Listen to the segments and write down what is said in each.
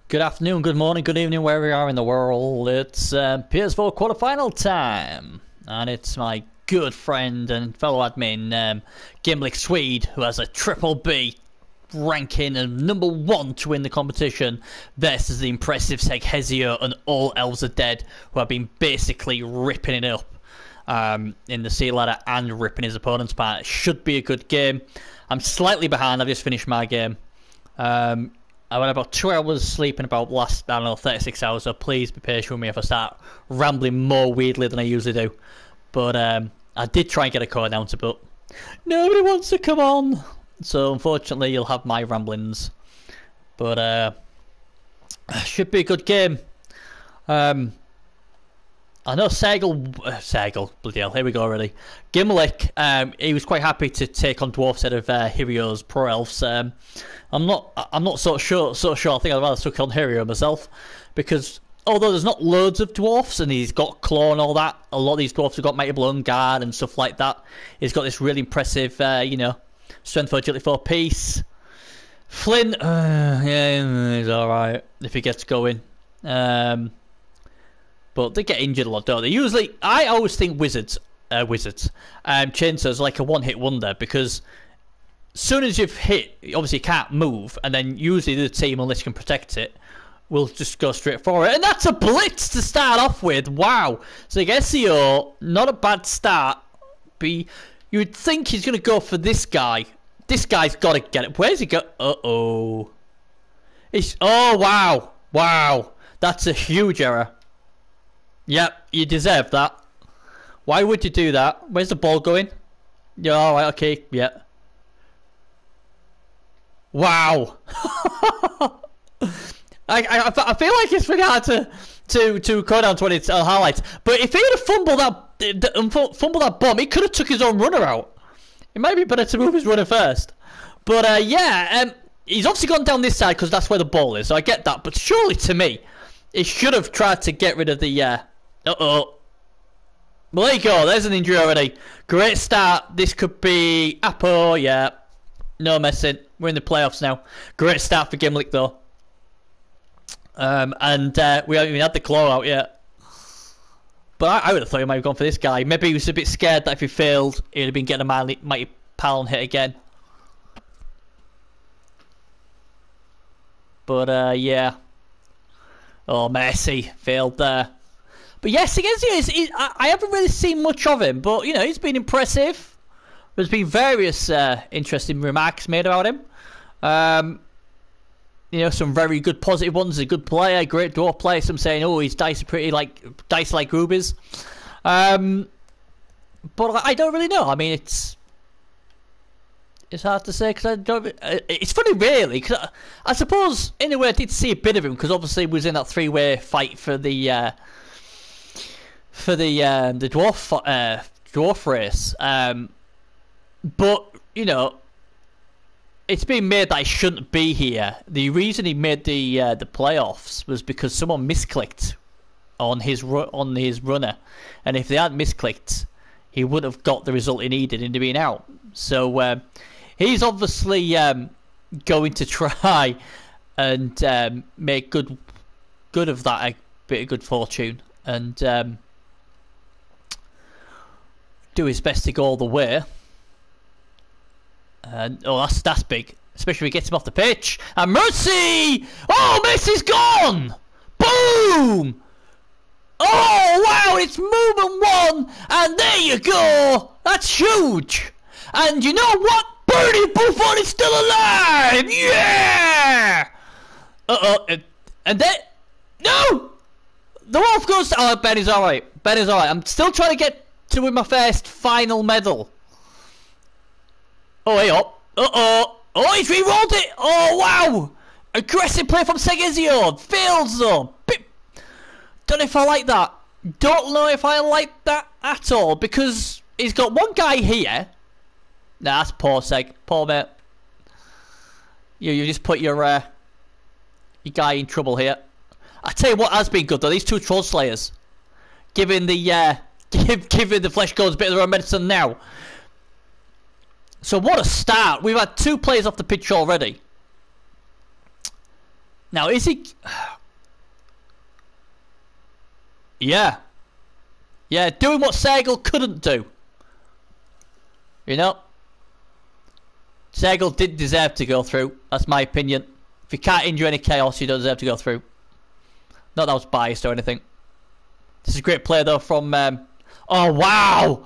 Good afternoon, good morning, good evening, wherever you are in the world. It's ps4 quarterfinal time, and it's my good friend and fellow admin, Gimlik Swede, who has a triple B ranking and number 1 to win the competition, versus the impressive seghezzio and all elves are dead, who have been basically ripping it up in the sea ladder and ripping his opponent's part. It should be a good game. I'm slightly behind. I've just finished my game. I went about 2 hours sleep in about last, 36 hours, so please be patient with me if I start rambling more weirdly than I usually do. But I did try and get a co-announcer, but nobody wants to come on. So unfortunately you'll have my ramblings. But should be a good game. I know Sergel, bloody hell, here we go already. Gimlik, he was quite happy to take on dwarf instead of Hetheos pro elves. I'm not so sure. I think I'd rather took on Hero myself, because although there's not loads of dwarfs and he's got claw and all that, a lot of these dwarfs have got mighty blow and guard and stuff like that. He's got this really impressive, strength 4, agility 4 piece. Flint, yeah, he's all right if he gets going. But they get injured a lot, don't they? I always think wizards, chainsaws are like a one-hit wonder, because as soon as you've hit, obviously you can't move, and then usually the team, unless you can protect it, will just go straight for it. And that's a blitz to start off with. Wow. So seghezzio, not a bad start. But you would think he's going to go for this guy. This guy's got to get it. Where's he go? Uh-oh. Oh, wow. Wow. That's a huge error. Yep, you deserve that. Why would you do that? Where's the ball going? Yeah, alright, okay, yeah. Wow. I feel like it's pretty hard to go down to when it's highlights. But if he would have fumbled that bomb, he could have took his own runner out. It might be better to move his runner first. But he's obviously gone down this side because that's where the ball is. So I get that. But surely to me, he should have tried to get rid of the uh-oh. Well, there you go. There's an injury already. Great start. This could be Apo, yeah. No messing. We're in the playoffs now. Great start for Gimlik, though. And we haven't even had the claw out yet. But I would have thought he might have gone for this guy. Maybe he was a bit scared that if he failed, he'd have been getting a mighty pal and hit again. But, yeah. Oh, Messi failed there. But yes, seghezzio I haven't really seen much of him, but he's been impressive. There's been various interesting remarks made about him. Some very good positive ones. He's a good player, great dwarf player. Some saying, "Oh, his dice are pretty like rubies." But I don't really know. I mean, it's hard to say, because I don't. It's funny, really, because I suppose in a way I did see a bit of him, because obviously he was in that 3-way fight for the dwarf race. But it's been made that he shouldn't be here. The reason he made the playoffs was because someone misclicked on his runner, and if they hadn't misclicked, he would have got the result he needed into being out. So he's obviously going to try and make good of that, a bit of good fortune, and do his best to go all the way. That's big, especially if he gets him off the pitch. And Mercy! Oh, Messi's gone! Boom! Oh, wow, it's movement 1, and there you go! That's huge! And you know what? Bernie Buffon is still alive! Yeah! Uh-oh, and then... No! The wolf goes... Oh, Ben is alright. I'm still trying to get to win my first final medal. Oh, hey up. Uh-oh. Oh, he's re-rolled it. Oh, wow. Aggressive play from seghezzio. Fails, though. Don't know if I like that. Don't know if I like that at all, because he's got one guy here. Nah, that's poor Seg. Poor mate. You just put your guy in trouble here. I tell you what has been good, though. These 2 troll slayers. Giving the flesh gods a bit of their own medicine now. So what a start. We've had 2 players off the pitch already. Now, is he... Yeah. Yeah, doing what Sergel couldn't do. You know? Sergel didn't deserve to go through. That's my opinion. If you can't injure any chaos, you don't deserve to go through. Not that I was biased or anything. This is a great play, though, from... Oh, wow!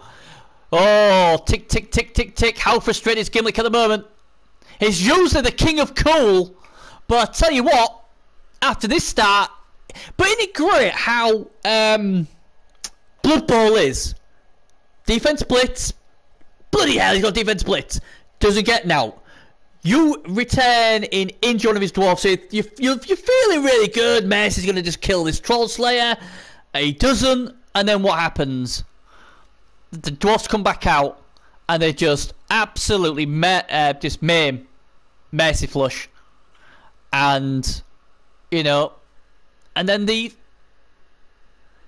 Oh, tick, tick, tick, tick, tick. How frustrated is Gimlik at the moment? He's usually the king of cool. But I tell you what, after this start... But isn't it great how Blood Bowl is? Defense blitz. Bloody hell, he's got defense blitz. Doesn't get now. You return in injure one of his dwarfs. So you're feeling really good. Mercy's going to just kill this Troll Slayer. He doesn't. And then what happens? The dwarfs come back out. And they just absolutely just maim Mercy Flush. And, you know... And then the...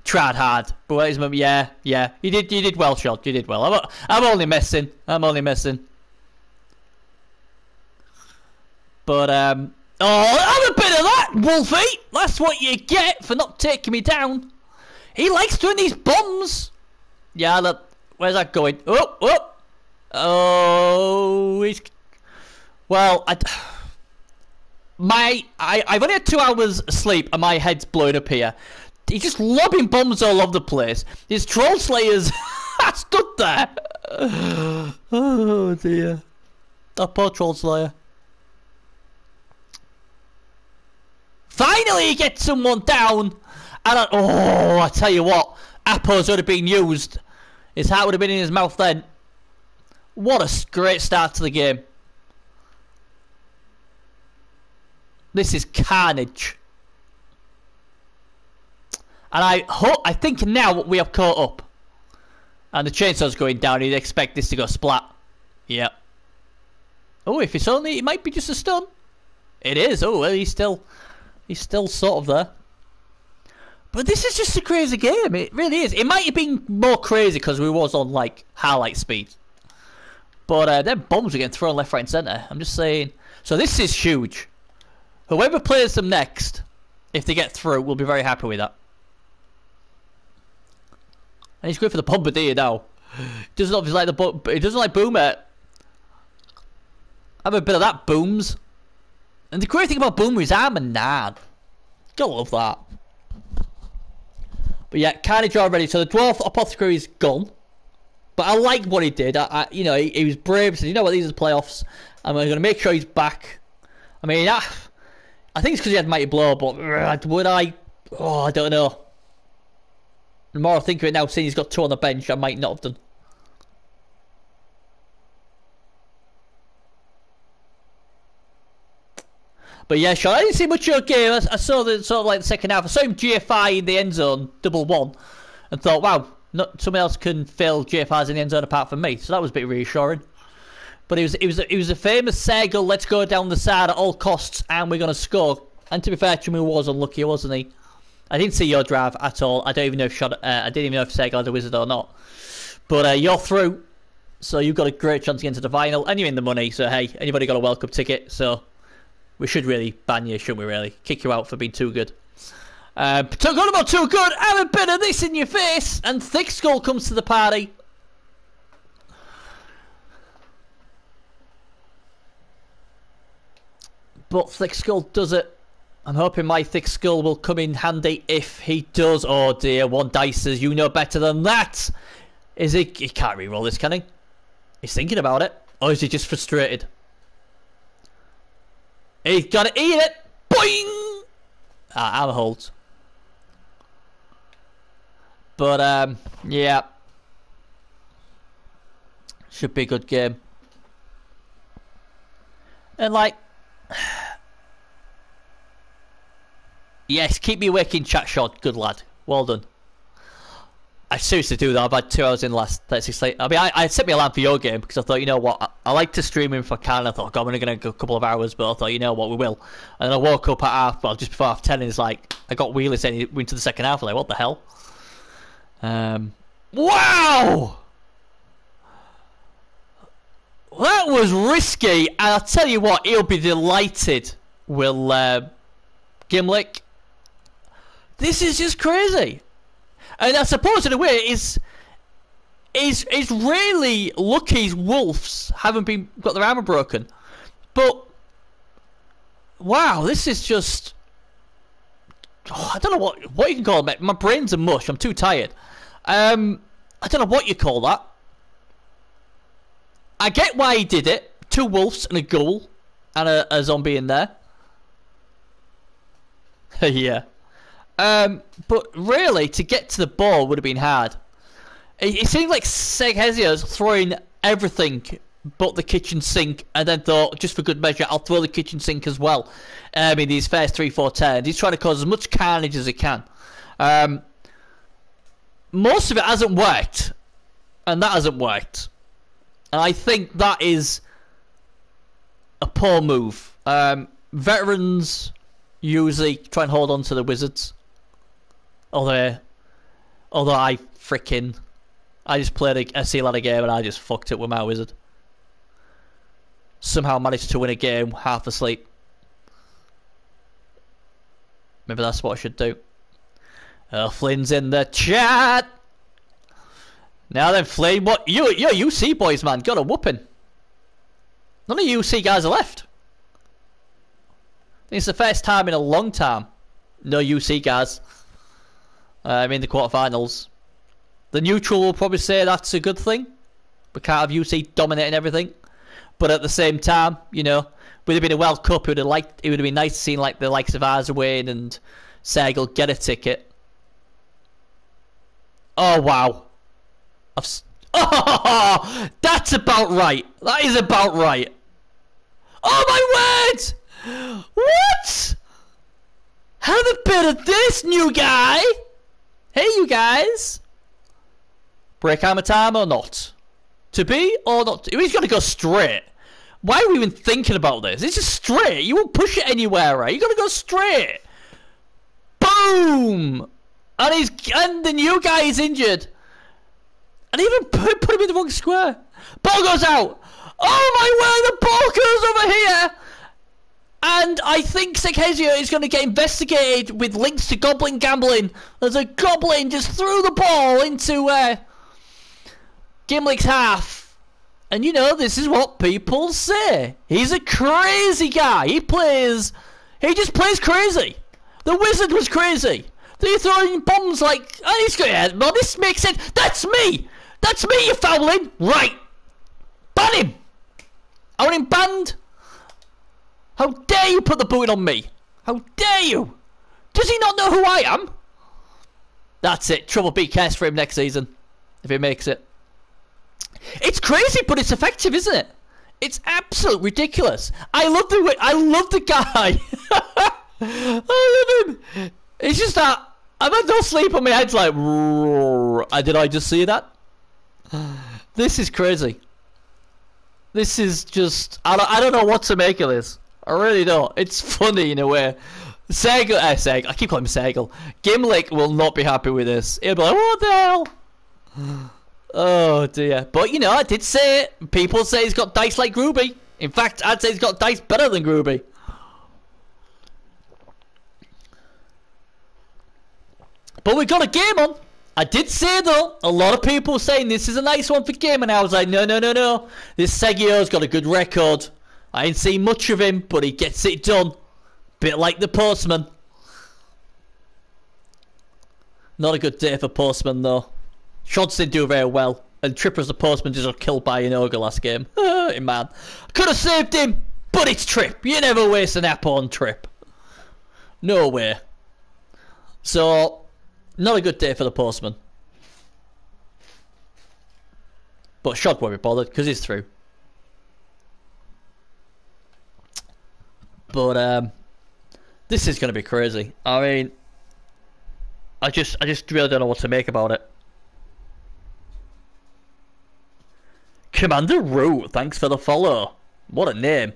Tried hard. But yeah. You did well, Shot. You did well. I'm only messing. But, oh, have a bit of that, Wolfie! That's what you get for not taking me down. He likes doing these bombs. Yeah, look. Where's that going? Oh, he's... Well, I've only had 2 hours sleep and my head's blowing up here. He's just lobbing bombs all over the place. His Troll Slayers stood there. Oh, dear. That poor Troll Slayer. Finally he gets someone down. And I tell you what. Appos would have been used. His heart would have been in his mouth then. What a great start to the game. This is carnage. And I think now we have caught up. And the chainsaw's going down. You'd expect this to go splat. Yep. Oh, if it's only... It might be just a stun. It is. Oh, well, he's still sort of there. But this is just a crazy game. It really is. It might have been more crazy because we was on, like, highlight speed. But them bombs are getting thrown left, right and centre. I'm just saying. So this is huge. Whoever plays them next, if they get through, will be very happy with that. And he's going for the Bombardier now. Doesn't obviously like he doesn't like Boomer. Have a bit of that, Booms. And the great thing about Boomer is I'm a nerd. Gotta love that. But yeah, carnage already. So the Dwarf Apothecary is gone. But I like what he did. You know, he was brave. He said, you know what, these are the playoffs. I'm going to make sure he's back. I mean, I think it's because he had Mighty Blow, but would I? Oh, I don't know. The more I think of it now, seeing he's got 2 on the bench, I might not have done. But yeah, Sean, I didn't see much of your game. I saw the sort of like the second half. I saw him GFI in the end zone, 1-1, and thought, wow, someone else can fail GFIs in the end zone apart from me. So that was a bit reassuring. But it was a famous Sergel, let's go down the side at all costs, and we're gonna score. And to be fair, Chimu was unlucky, wasn't he? I didn't see your drive at all. I don't even know if I didn't even know if Sergel had a wizard or not. But you're through, so you've got a great chance to get into the final, and you're in the money. So hey, anybody got a welcome ticket? So we should really ban you, shouldn't we? Really kick you out for being too good. Talking about too good, have a bit of this in your face, and Thick Skull comes to the party. But Thick Skull does it. I'm hoping my Thick Skull will come in handy if he does. Oh dear, 1 dices, you know better than that. Is he? He can't reroll this, can he? He's thinking about it. Or is he just frustrated? He's got to eat it. Boing! Armor holds. But, yeah. Should be a good game. And, like... Yes, keep me awake in chat, Shot. Good lad. Well done. I seriously do that. I've had 2 hours in the last 36 late. I mean, I set my alarm for your game because I thought, you know what, I like to stream if I can. I thought, God, I'm going to go a couple of hours, but I thought, you know what, we will. And then I woke up at just before 10, and it's like, I got wheelie saying we into the second half. I'm like, what the hell? Wow! That was risky, and I'll tell you what, he'll be delighted. Gimlik. This is just crazy. And I suppose in a way is really lucky wolves haven't got their armor broken. But wow, this is just I don't know what you can call it. My brain's a mush. I'm too tired. I don't know what you call that. I get why he did it. 2 wolves and a ghoul and a zombie in there. Yeah. But really, to get to the ball would have been hard. It seemed like Seghezzio's throwing everything but the kitchen sink, and then thought, just for good measure, I'll throw the kitchen sink as well. In these first 3-4 turns, he's trying to cause as much carnage as he can. Most of it hasn't worked, and that hasn't worked. And I think that is a poor move. Veterans usually try and hold on to the wizards. Although I just played a sea ladder game and I just fucked it with my wizard. Somehow managed to win a game half asleep. Maybe that's what I should do. Flynn's in the chat. Now then, Flynn, what you're UC boys, man, got a whooping. None of you UC guys are left. It's the first time in a long time. No UC guys. In the quarterfinals. The neutral will probably say that's a good thing. We can't have UC dominating everything. But at the same time, you know, would have been a World Cup. It would have been nice seeing like the likes of Arza win and Sergel get a ticket. Oh wow! Oh, that's about right. That is about right. Oh my word! What? Have a bit of this, new guy. Hey, you guys. Break armor time or not? To be or not? He's got to go straight. Why are we even thinking about this? It's just straight. You won't push it anywhere, right? You got to go straight. Boom! And the new guy is injured. And even put him in the wrong square. Ball goes out. Oh my word! The ball goes over here. And I think seghezzio is going to get investigated with links to goblin gambling. There's a goblin just threw the ball into Gimlik's half. And you know, this is what people say. He's a crazy guy. He just plays crazy. The wizard was crazy. They're throwing bombs like, and he's going, yeah, well, this makes sense. That's me. That's me, you're fouling. Right. Ban him. I want him banned. How dare you put the booting on me? How dare you? Does he not know who I am? That's it. Trouble be cast for him next season. If he makes it. It's crazy, but it's effective, isn't it? It's absolutely ridiculous. I love the guy. I love him. It's just that I've had no sleep on my head's like, did I just see that? This is crazy. This is just, I don't know what to make of this. I really don't. It's funny in a way. I keep calling him Sergel. Gimlik will not be happy with this. He'll be like, what the hell? Oh dear. But you know, I did say it. People say he's got dice like Gruby. In fact, I'd say he's got dice better than Gruby. But we got a game on. I did say though, a lot of people were saying this is a nice one for game, and I was like, no. This Seghezzio's got a good record. I ain't seen much of him, but he gets it done. Bit like the Postman. Not a good day for Postman though. Shots didn't do very well, and Tripper's the Postman just got killed by an ogre last game. Man, could have saved him, but it's Trip. You never waste an apple on Trip. No way. So, not a good day for the Postman. But Shog won't be bothered because he's through. But this is going to be crazy. I mean, I just really don't know what to make about it. Commander Root, thanks for the follow. What a name.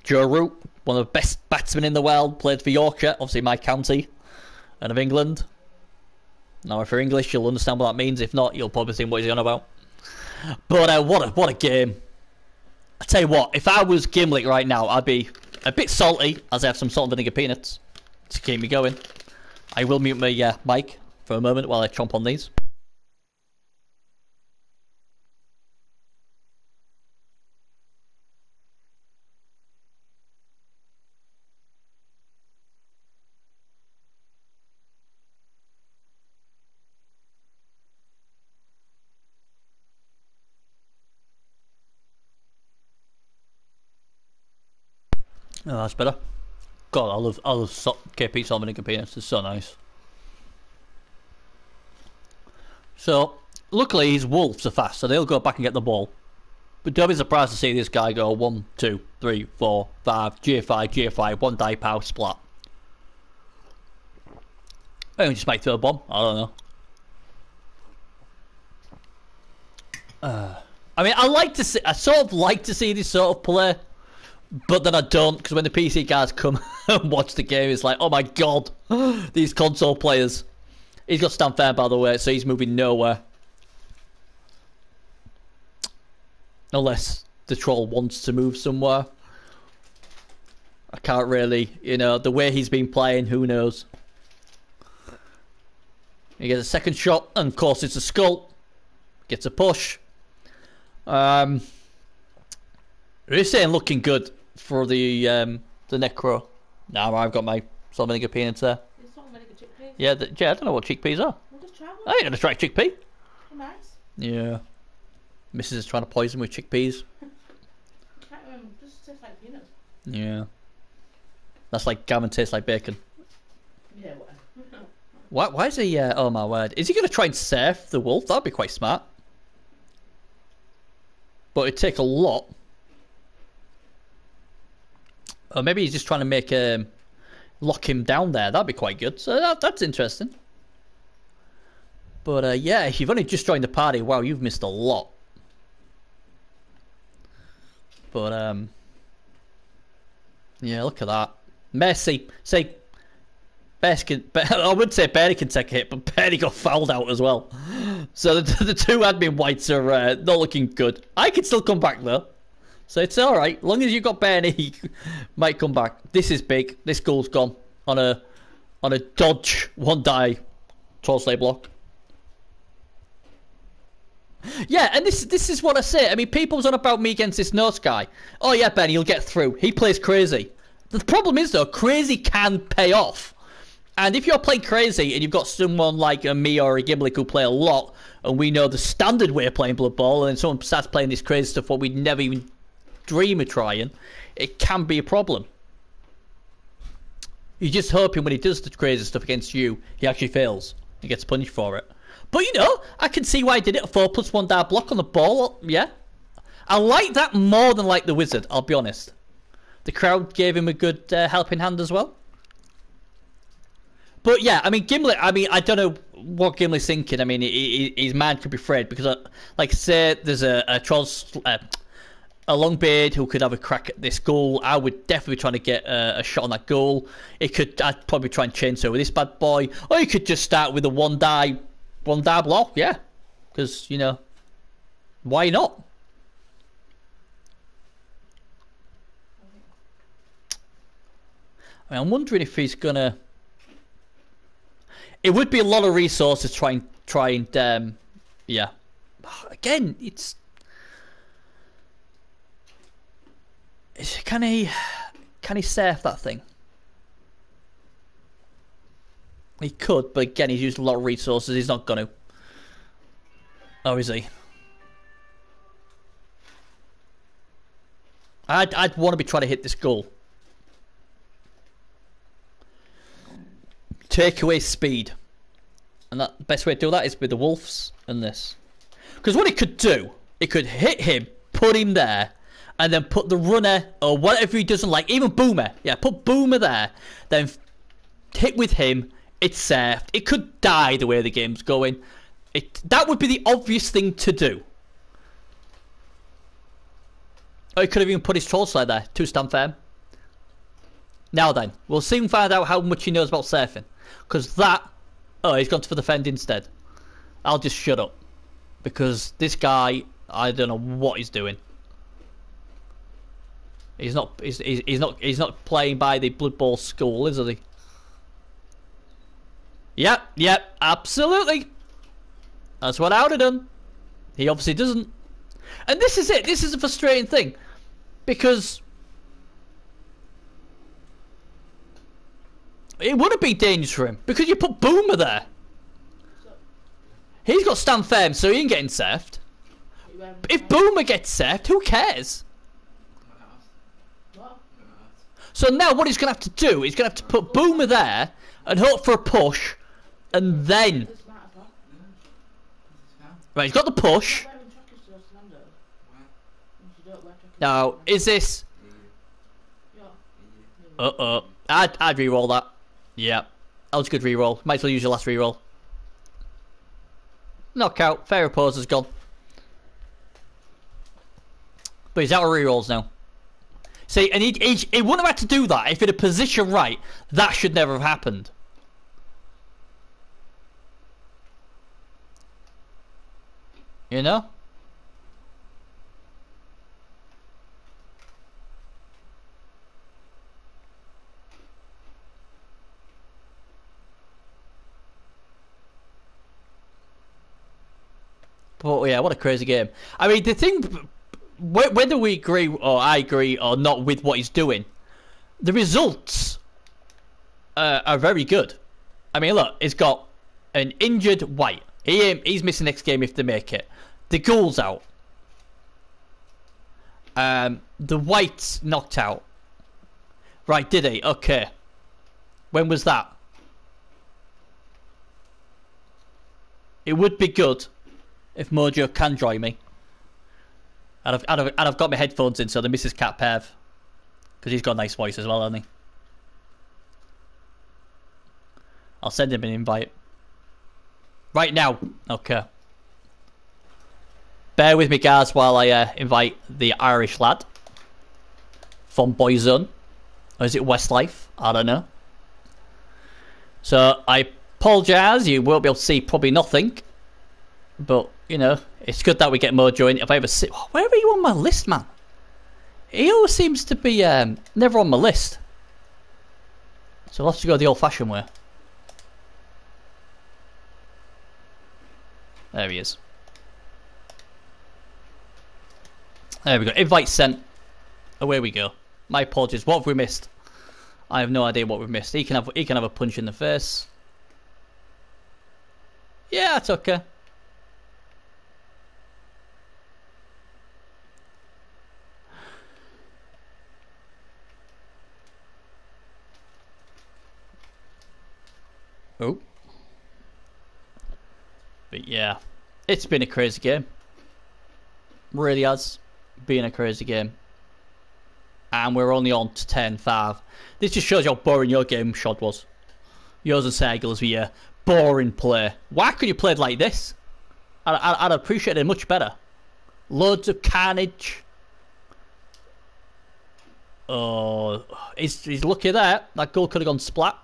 Joe Root, one of the best batsmen in the world, played for Yorkshire, obviously my county, and of England. Now if you're English, you'll understand what that means. If not, you'll probably think what he's on about. But what a game. I tell you what, if I was Gimlik right now, I'd be A bit salty, as I have some salt and vinegar peanuts to keep me going. I will mute my mic for a moment while I chomp on these. Oh, that's better. God, I love KP salt and vinegar peanuts. It's so nice. So, luckily his wolves are fast, so they'll go back and get the ball. But don't be surprised to see this guy go 1, 2, 3, 4, 5, GFI, 1 die pow, splat. I just might throw a bomb. I don't know. I mean, I sort of like to see this sort of play. But then I don't, because when the PC guys come and watch the game, it's like, oh my god, these console players. He's got stand fair, by the way, so he's moving nowhere. Unless the troll wants to move somewhere. I can't really, the way he's been playing, who knows. He gets a second shot, and of course it's a skull. Gets a push. This ain't looking good for the necro. Now I've got my salt vinegar peanuts there. Salt vinegar chickpeas? Yeah, I don't know what chickpeas are. We'll just try one. I ain't gonna try chickpea. Oh, nice. Yeah. Mrs. is trying to poison me with chickpeas. Just tastes like peanuts. Yeah. That's like gammon tastes like bacon. Yeah, whatever. Why is he, oh my word. Is he gonna try and surf the wolf? That'd be quite smart. But it'd take a lot. Or maybe he's just trying to make lock him down there. That'd be quite good. So that's interesting. But yeah, if you've only just joined the party, wow, you've missed a lot. But yeah, look at that. Messi, say, I would say Bernie can take a hit, but Bernie got fouled out as well. So the two admin whites are not looking good. I can still come back though. So it's alright. Long as you've got Bernie, he might come back. This is big. This goal's gone on a dodge 1 die torsley block. Yeah, and this is what I say. I mean, people's on about me against this Knox guy. Oh yeah, Benny, you'll get through. He plays crazy. The problem is though, crazy can pay off. And if you're playing crazy and you've got someone like me or a Gimlik who play a lot, and we know the standard way of playing Blood Bowl, and then someone starts playing this crazy stuff what we'd never even dream of trying, it can be a problem. You're just hoping when he does the crazy stuff against you, he actually fails and gets punished for it. But I can see why he did it. A 4+1 die block on the ball. Yeah, I like that more than like the wizard. I'll be honest. The crowd gave him a good helping hand as well. But yeah, I mean Gimlik. I mean I don't know what Gimlik's thinking. I mean his mind could be frayed because, like I say, there's a troll. A Longbeard who could have a crack at this goal. I would definitely be trying to get a shot on that goal. I'd probably try and chainsaw with this bad boy, or you could just start with a 1 die block. Yeah, because why not? I mean, I'm wondering if he's gonna. It would be a lot of resources try and yeah. Again, it's. Can he surf that thing? He could, but again, he's used a lot of resources. He's not going to. Oh, is he? I'd want to be trying to hit this goal. Take away speed, and the best way to do that is with the wolves and this. Because what it could do, it could hit him, put him there. And then put the runner or whatever he doesn't like, even Boomer. Yeah, put Boomer there. Then hit with him. It's surfed. It could die the way the game's going. That would be the obvious thing to do. Or he could have even put his troll slide there. 2 stand firm. Now then, we'll soon find out how much he knows about surfing. Because that... Oh, he's gone for the fend instead. I'll just shut up. Because this guy, I don't know what he's doing. He's not. He's not playing by the Blood Bowl school, is he? Yep, absolutely. That's what I would have done. He obviously doesn't. And this is it. This is a frustrating thing. Because it wouldn't be dangerous for him. Because you put Boomer there. He's got stand firm, so he ain't getting saved. If Boomer gets saved, who cares? So now what he's going to have to do, he's going to have to put Boomer there and hope for a push. And then... Right, he's got the push. Now, is this... Uh-oh. I'd re-roll that. Yeah. That was a good re-roll. Might as well use your last re-roll. Knockout. Fair oppose has gone. But he's out of re-rolls now. See, and he wouldn't have had to do that if he'd have positioned right. That should never have happened. You know? But yeah, what a crazy game. I mean, the thing, whether we agree or I agree or not with what he's doing, the results are very good. I mean, look, he's got an injured White. He's missing next game if they make it. The Ghoul's out. The White's knocked out. Right, did he? Okay. When was that? It would be good if Mojo can join me. And I've got my headphones in, so the Mrs. Cat Pev. Because he's got a nice voice as well, hasn't he? I'll send him an invite. Right now. Okay. Bear with me, guys, while I invite the Irish lad. From Boyzone. Or is it Westlife? I don't know. So, I apologise. You won't be able to see probably nothing. But, you know, it's good that we get Mojo in. If I ever see... Where are you on my list, man? He always seems to be never on my list. So I'll have to go the old-fashioned way. There he is. There we go. Invite sent. Away we go. My apologies. What have we missed? I have no idea what we've missed. He can have a punch in the face. Yeah, that's okay. Oh. But yeah, it's been a crazy game. Really has been a crazy game. And we're only on to 10-5. This just shows you how boring your game, Shod, was. Yours and Sergil's were your boring play. Why couldn't you play like this? I'd appreciate it much better. Loads of carnage. Oh, he's lucky there. That goal could have gone splat.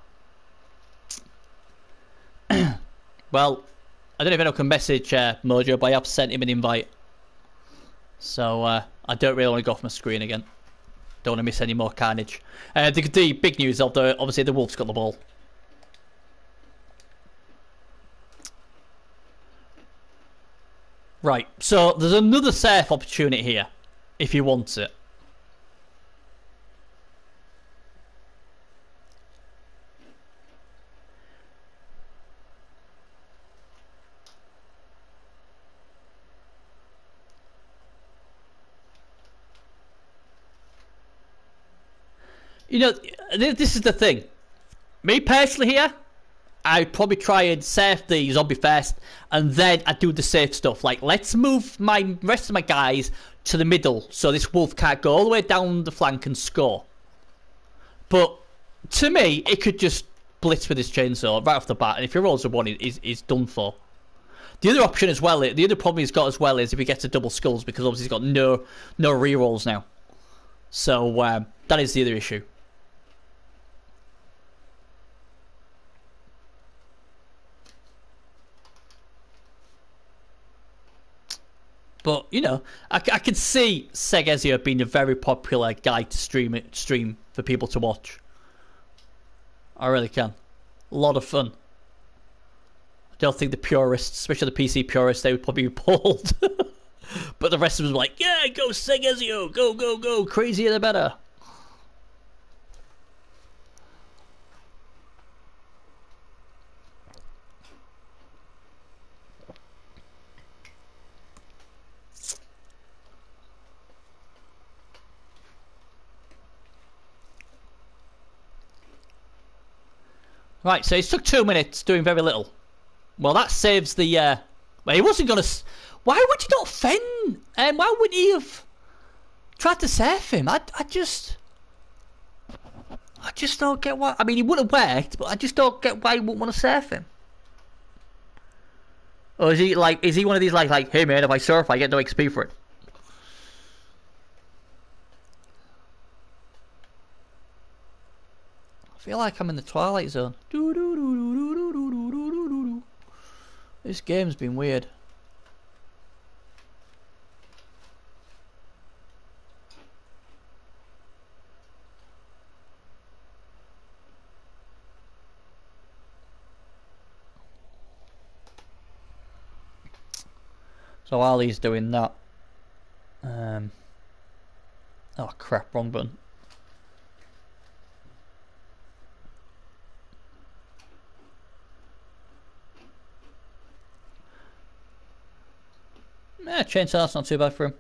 Well, I don't know if anyone can message Mojo, but I have sent him an invite. So I don't really want to go off my screen again. Don't want to miss any more carnage. The big news, obviously the Wolves got the ball. Right, so there's another safe opportunity here, if he wants it. You know, this is the thing. Me personally here, I'd probably try and save the zombie first, and then I'd do the safe stuff. Like, let's move my rest of my guys to the middle, so this wolf can't go all the way down the flank and score. But, to me, it could just blitz with his chainsaw right off the bat, and if he rolls a one, he's done for. The other option as well, the other problem he's got as well is if he gets a double skulls, because obviously he's got no rerolls now. So, that is the other issue. But you know, I can see seghezzio being a very popular guy to stream for people to watch. I really can. A lot of fun. I don't think the purists, especially the PC purists, they would probably be appalled. But the rest of us were like, yeah, go seghezzio, go, go, go, crazier the better. Right, so it took 2 minutes doing very little. Well, that saves the... well, he wasn't going to... Why would you not Fen? Why would he have tried to save him? I just don't get why... I mean, he would have worked, but I just don't get why he wouldn't want to save him. Or is he one of these like, hey man, if I surf, I get no XP for it? I feel like I'm in the Twilight Zone. This game's been weird. So while he's doing that, oh crap, wrong button. Chainsaw, that's not too bad for him.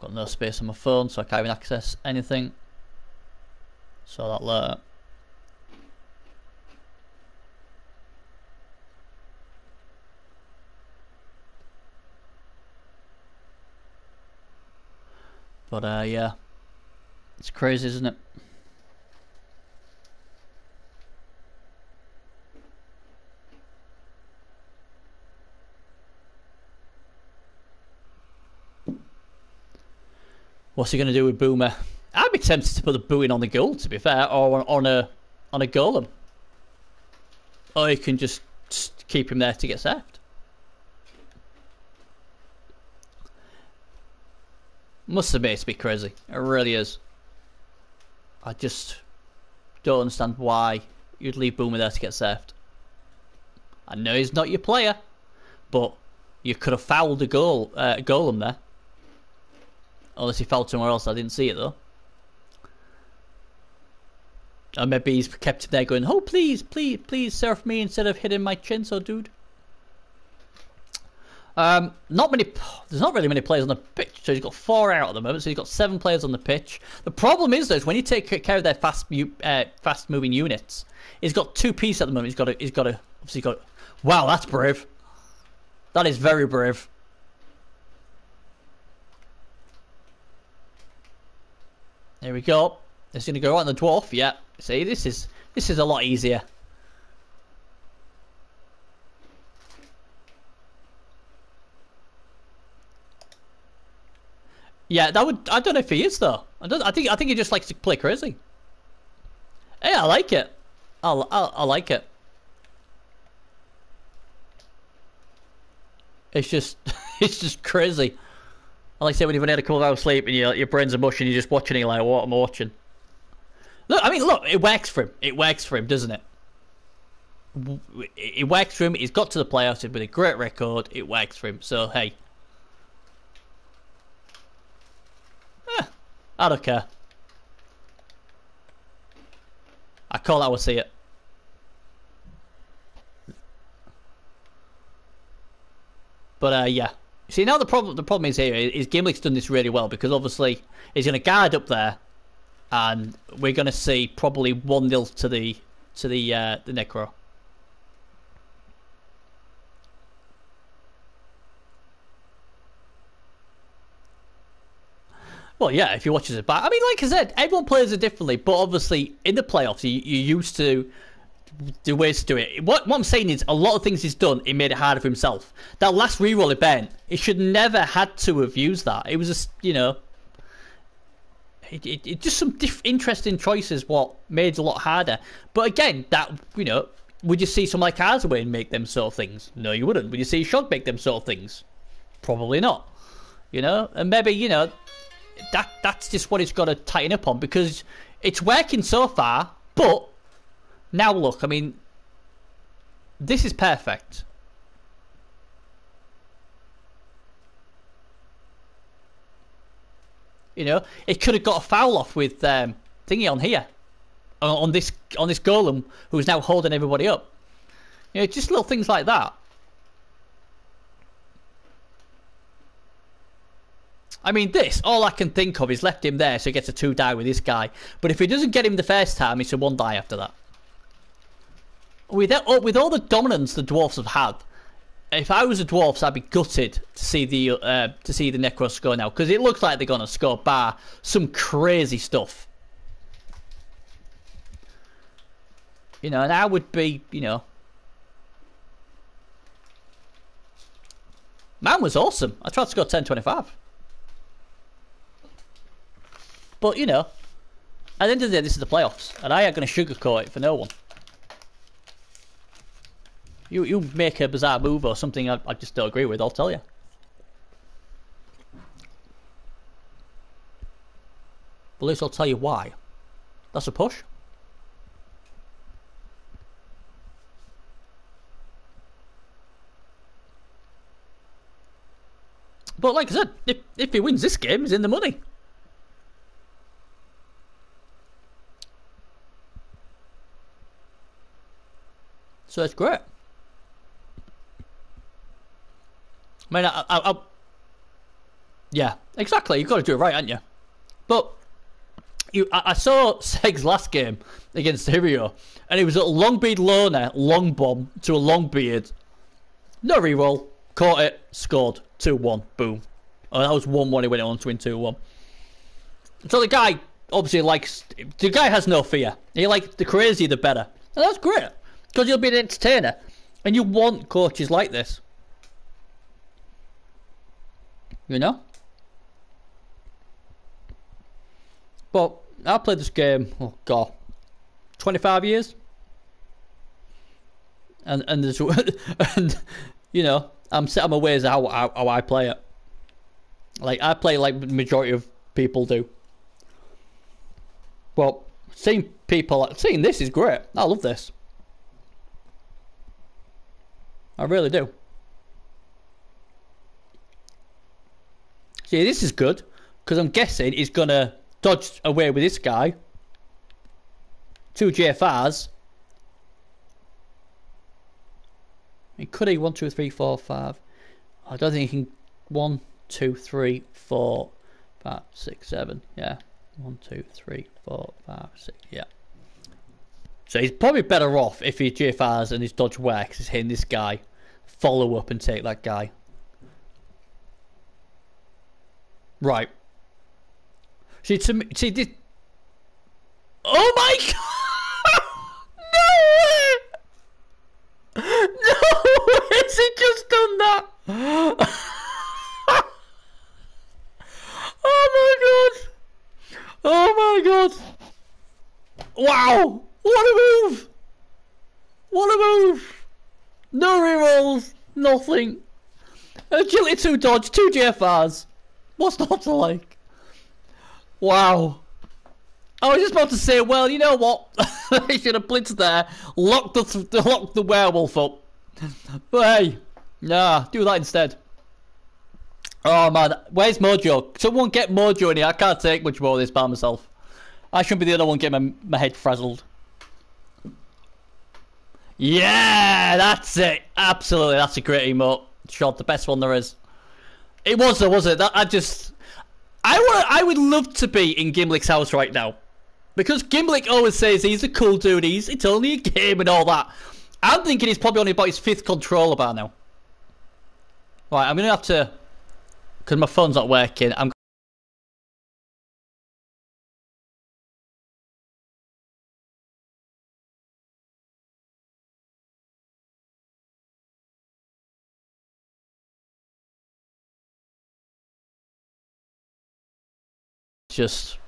Got no space on my phone, so I can't even access anything. So that later. But yeah, it's crazy, isn't it? What's he going to do with Boomer? I'd be tempted to put the booing on the goal, to be fair, or on a golem. Or you can just keep him there to get saved. Must admit, it's a bit crazy. It really is. I just don't understand why you'd leave Boomer there to get saved. I know he's not your player, but you could have fouled a golem there. Unless he fouled somewhere else, I didn't see it though. Or maybe he's kept him there going, oh please, please, please surf me instead of hitting my chainsaw dude. There's not really many players on the pitch, so he's got 4 out at the moment, so he's got 7 players on the pitch. The problem is though, is when you take care of their fast moving units, he's got 2 pieces at the moment. He's got to. Wow, that's brave. That is very brave. There we go. It's going to go right on the dwarf. Yeah. See, this is a lot easier. Yeah, that would. I don't know if he is though. I think he just likes to play crazy. Hey, I like it. I like it. It's just it's just crazy. I like to say when you've only had a couple of hours sleep and your brains are mush and you're just watching it like, what am I watching? Look, I mean, look, it works for him. It works for him, doesn't it? It works for him. He's got to the playoffs with a great record. It works for him. So hey, I don't care. I call that how I see it. But yeah. See, now the problem is here is Gimlik's done this really well, because obviously he's going to guard up there, and we're going to see probably 1-0 to the Necro. Well, yeah, if he watches it back. I mean, like I said, everyone plays it differently, but obviously in the playoffs, you're used to the ways to do it. What I'm saying is, a lot of things he's done, he made it harder for himself. That last reroll event, he should never had to have used that. It was just, you know, it just some interesting choices what made it a lot harder. But again, that, you know, Would you see someone like Arzaway make them sort of things? No, you wouldn't. Would you see Shog make them sort of things? Probably not. You know, and maybe, you know, that's just what it's got to tighten up on, because it's working so far. But now look, I mean, this is perfect. You know, it could have got a foul off with thingy on here, on this golem who's now holding everybody up. You know, just little things like that. I mean, this, all I can think of is left him there so he gets a 2 die with this guy. But if he doesn't get him the first time, it's a 1 die after that. With all the dominance the dwarfs have had, if I was the dwarfs, I'd be gutted to see the Necros score now, because it looks like they're gonna score bar some crazy stuff. You know, and I would be, you know, man was awesome. I tried to score 10-25. But, you know, at the end of the day, this is the playoffs, and I ain't going to sugarcoat it for no one. You make a bizarre move or something I just don't agree with, I'll tell you. But at least I'll tell you why. That's a push. But like I said, if he wins this game, he's in the money. So it's great. I mean, yeah, exactly. You've got to do it right, haven't you? But I saw Seg's last game against Hetheos, and it was a Longbeard loner, long bomb to a Longbeard. No reroll, caught it, scored, 2-1, boom. Oh, that was 1-1. He went on to win 2-1. So the guy obviously likes. The guy has no fear. He like the crazier the better, and that's great. Because you'll be an entertainer. And you want coaches like this. You know? But I played this game, oh god, 25 years. And there's and you know, I'm set on my ways how I play it. Like I play like the majority of people do. Well, seeing this is great. I love this. I really do. See, this is good, because I'm guessing he's going to dodge away with this guy. 2 GFRs. Could he? 1, 2, 3, 4, 5. I don't think he can. 1, 2, 3, 4, 5, 6, 7. Yeah. 1, 2, 3, 4, 5, 6. Yeah. So he's probably better off if he GFRs and his dodge works. He's hitting this guy. Follow up and take that guy. Right. See, this. Oh my god! No way! No way! Has he just done that? Oh my god! Oh my god! Wow! What a move! What a move! No rerolls, nothing. Agility 2 dodge, 2 GFRs. What's not to like? Wow. I was just about to say, well, you know what? They should have blitzed there, locked the werewolf up. But hey, nah, do that instead. Oh man, where's Mojo? Someone get Mojo in here. I can't take much more of this by myself. I shouldn't be the other one getting my head frazzled. Yeah, that's it. Absolutely, that's a great emote shot. The best one there is. It was though, was it? I would love to be in Gimlik's house right now, because Gimlik always says he's a cool dude. It's only a game and all that. I'm thinking he's probably only about his 5th controller by now. Right, I'm gonna have to, because my phone's not working. I'm just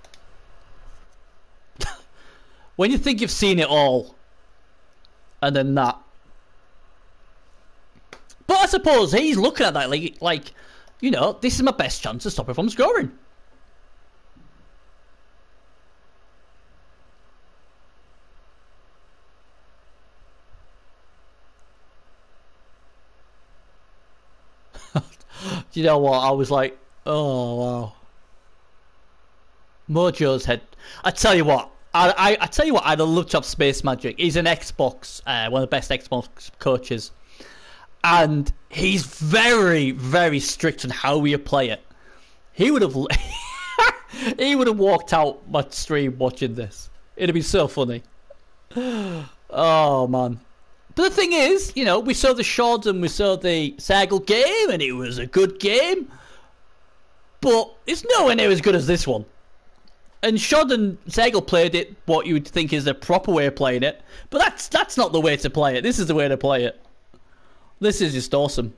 when you think you've seen it all, and then that. But I suppose he's looking at that like, you know, this is my best chance to stop it from scoring. You know what? I was like, oh wow. Mojo's head. I tell you what. I tell you what. I'd have loved to have Space Magic. He's an Xbox, one of the best Xbox coaches, and he's very, very strict on how we play it. He would have, he would have walked out my stream watching this. It'd be so funny. Oh man. But the thing is, you know, we saw the Shod and we saw the Sagel game, and it was a good game. But it's nowhere near as good as this one. And Shod and Sagel played it what you would think is the proper way of playing it. But that's not the way to play it. This is the way to play it. This is just awesome.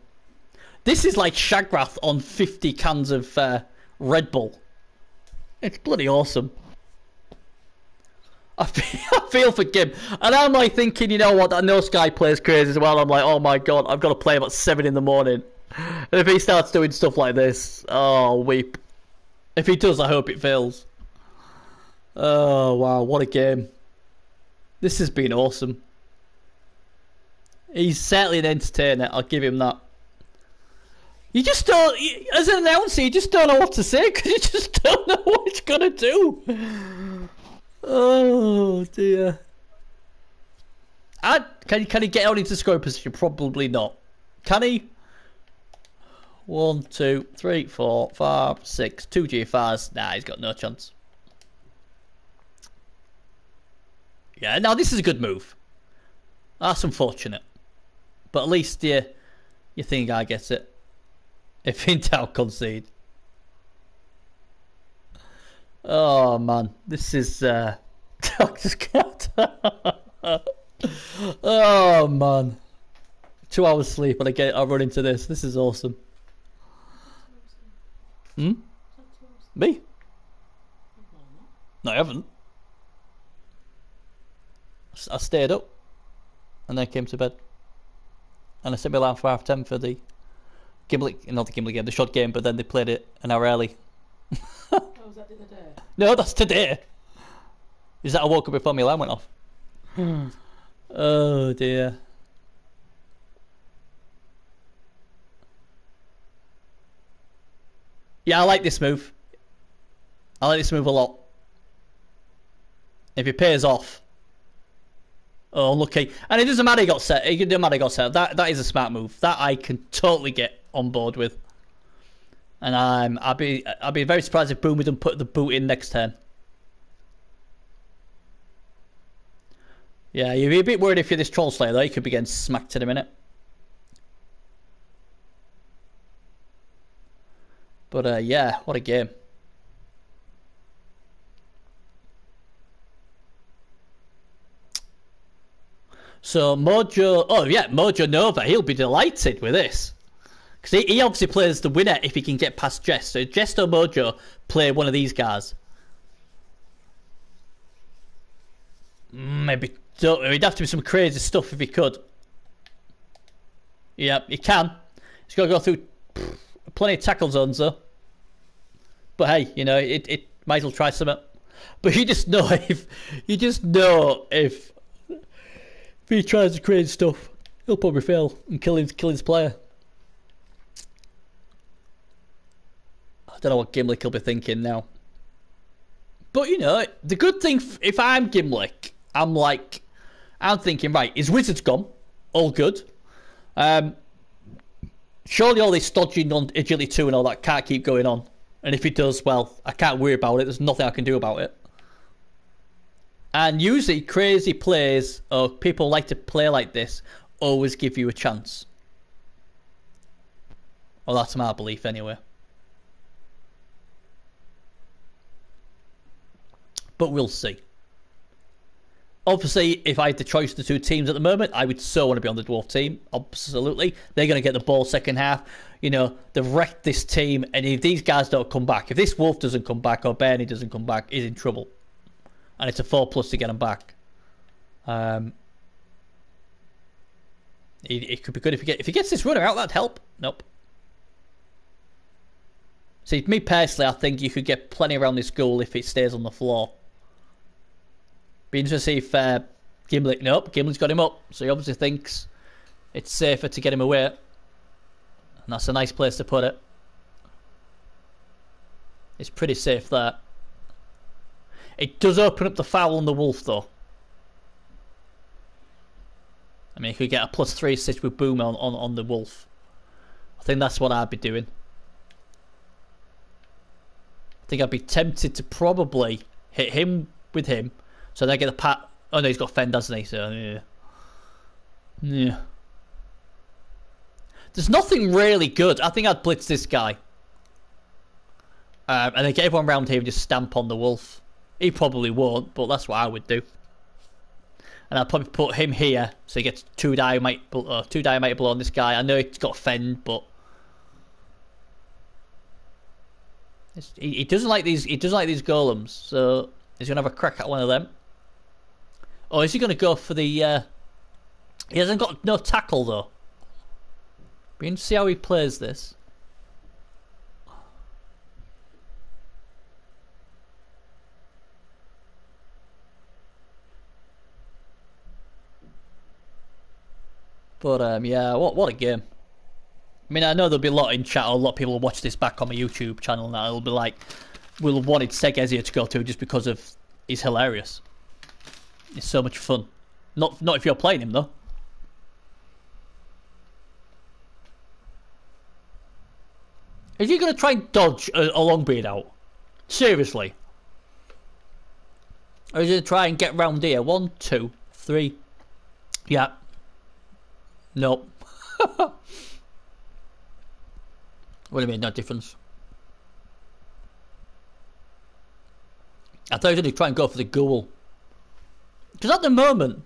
This is like Shagrath on 50 cans of Red Bull. It's bloody awesome. I feel for Gim. And I'm like thinking, you know what, that No Sky plays crazy as well. I'm like, oh my god, I've got to play him at 7 in the morning. And if he starts doing stuff like this, oh, I'll weep. If he does, I hope it fails. Oh, wow, what a game. This has been awesome. He's certainly an entertainer, I'll give him that. You just don't, as an announcer, you just don't know what to say, because you just don't know what he's going to do. Oh dear. Can he get out into scoring position? Probably not. Can he? 1, 2, 3, 4, 5, 6, 2 GFRs. Nah, he's got no chance. Yeah, now this is a good move. That's unfortunate. But at least you think I gets it. If in doubt, concede. Oh man, this is Doctor's Cat. Oh man, 2 hours sleep and I run into this. This is awesome. Me? No, I haven't. I stayed up and then came to bed, and I set my alarm for 10:30 for the gimlik, not the gimlik game, the shot game. But then they played it an hour early. Oh, was that the other day? No, that's today. Is that I woke up before my alarm went off? Oh dear. Yeah, I like this move. I like this move a lot. If it pays off. Oh, unlucky. And it doesn't matter he got set. It doesn't matter he got set. That is a smart move. That I can totally get on board with. And I'd be very surprised if Boom didn't put the boot in next turn. Yeah, you'd be a bit worried if you're this Troll Slayer though. You could be getting smacked in a minute. But yeah, what a game. So Mojo, oh yeah, Mojo Nova, he'll be delighted with this. Because he obviously plays the winner if he can get past Jess. So Jess or Mojo play one of these guys. Maybe it'd have to be some crazy stuff if he could. Yeah, he can. He's got to go through plenty of tackle zones though. But hey, you know, it might as well try something. But you just know if he tries the crazy stuff, he'll probably fail and kill his player. I don't know what Gimlik will be thinking now. But you know, the good thing, if I'm Gimlik, I'm thinking, right, his wizard's gone, all good. Surely all this dodging on agility 2 and all that can't keep going on. And if it does, well, I can't worry about it. There's nothing I can do about it. And usually crazy plays, or people like to play like this, always give you a chance. Well, that's my belief anyway. But we'll see. Obviously, if I had the choice of the two teams at the moment, I would so want to be on the Dwarf team. Absolutely. They're going to get the ball second half. You know, they've wrecked this team, and if these guys don't come back, if this Wolf doesn't come back or Bernie doesn't come back, he's in trouble. And it's a 4+ to get him back. It could be good if he gets this runner out. That'd help. Nope. See, me personally, I think you could get plenty around this goal if it stays on the floor. Be interesting to see if Gimlik. Nope, Gimlik's got him up, so he obviously thinks it's safer to get him away, and that's a nice place to put it. It's pretty safe there. It does open up the foul on the Wolf, though. I mean, you could get a +3 assist with Boom on the Wolf. I think that's what I'd be doing. I think I'd be tempted to probably hit him with him, so they get a pat. Oh no, he's got Fend, doesn't he? So yeah. There's nothing really good. I think I'd blitz this guy, and then get everyone around here and just stamp on the Wolf. He probably won't, but that's what I would do. And I'll probably put him here, so he gets 2 dynamite blow on this guy. I know he's got Fend, but he doesn't like these. He doesn't like these golems, so he's gonna have a crack at one of them. Or is he gonna go for the? He hasn't got no tackle though. We can see how he plays this. But yeah, what a game. I mean, I know there'll be a lot in chat, or a lot of people will watch this back on my YouTube channel now. It'll be like, we'll have wanted seghezzio to go to just because of he's hilarious. It's so much fun. Not if you're playing him though. Is he going to try and dodge a long beard out? Seriously? Or is he going to try and get round here? 1, 2, 3. Yeah. Nope. What do you mean, no difference? I thought he was going to try and go for the ghoul. Because at the moment,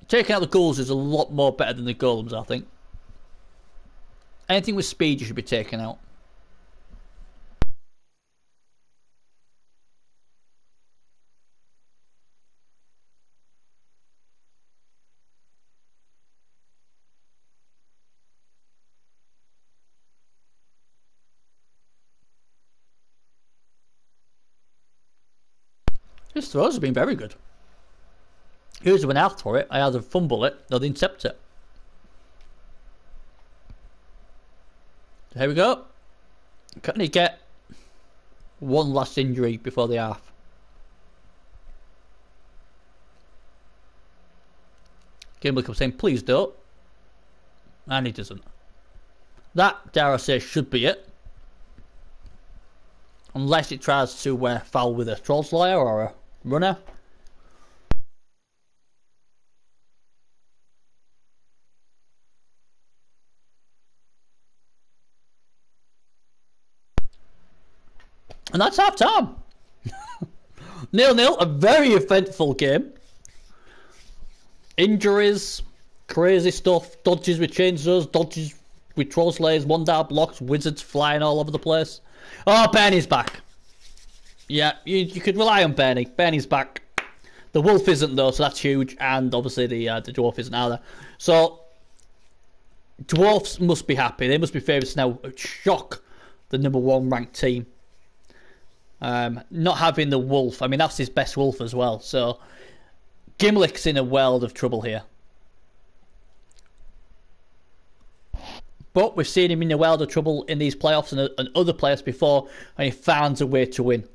taking out the ghouls is a lot more better than the golems, I think. Anything with speed you should be taking out. His throws have been very good. Here's went out for it. I either fumble it or they intercept it. So here we go. Can he get one last injury before the half? Gimlik saying, please don't. And he doesn't. That, dare I say, should be it. Unless it tries to foul with a troll slayer or a runner. And that's half time. 0-0, a very eventful game. Injuries, crazy stuff, dodges with chainsaws, dodges with troll slayers, 1-down blocks, wizards flying all over the place. Oh, Bernie's back. Yeah, you could rely on Bernie. Bernie's back. The wolf isn't though, so that's huge, and obviously the dwarf isn't either. So dwarfs must be happy. They must be favourites now. Shock the #1 ranked team. Not having the wolf. I mean, that's his best wolf as well. So Gimlik's in a world of trouble here. But we've seen him in a world of trouble in these playoffs and other playoffs before, and he finds a way to win.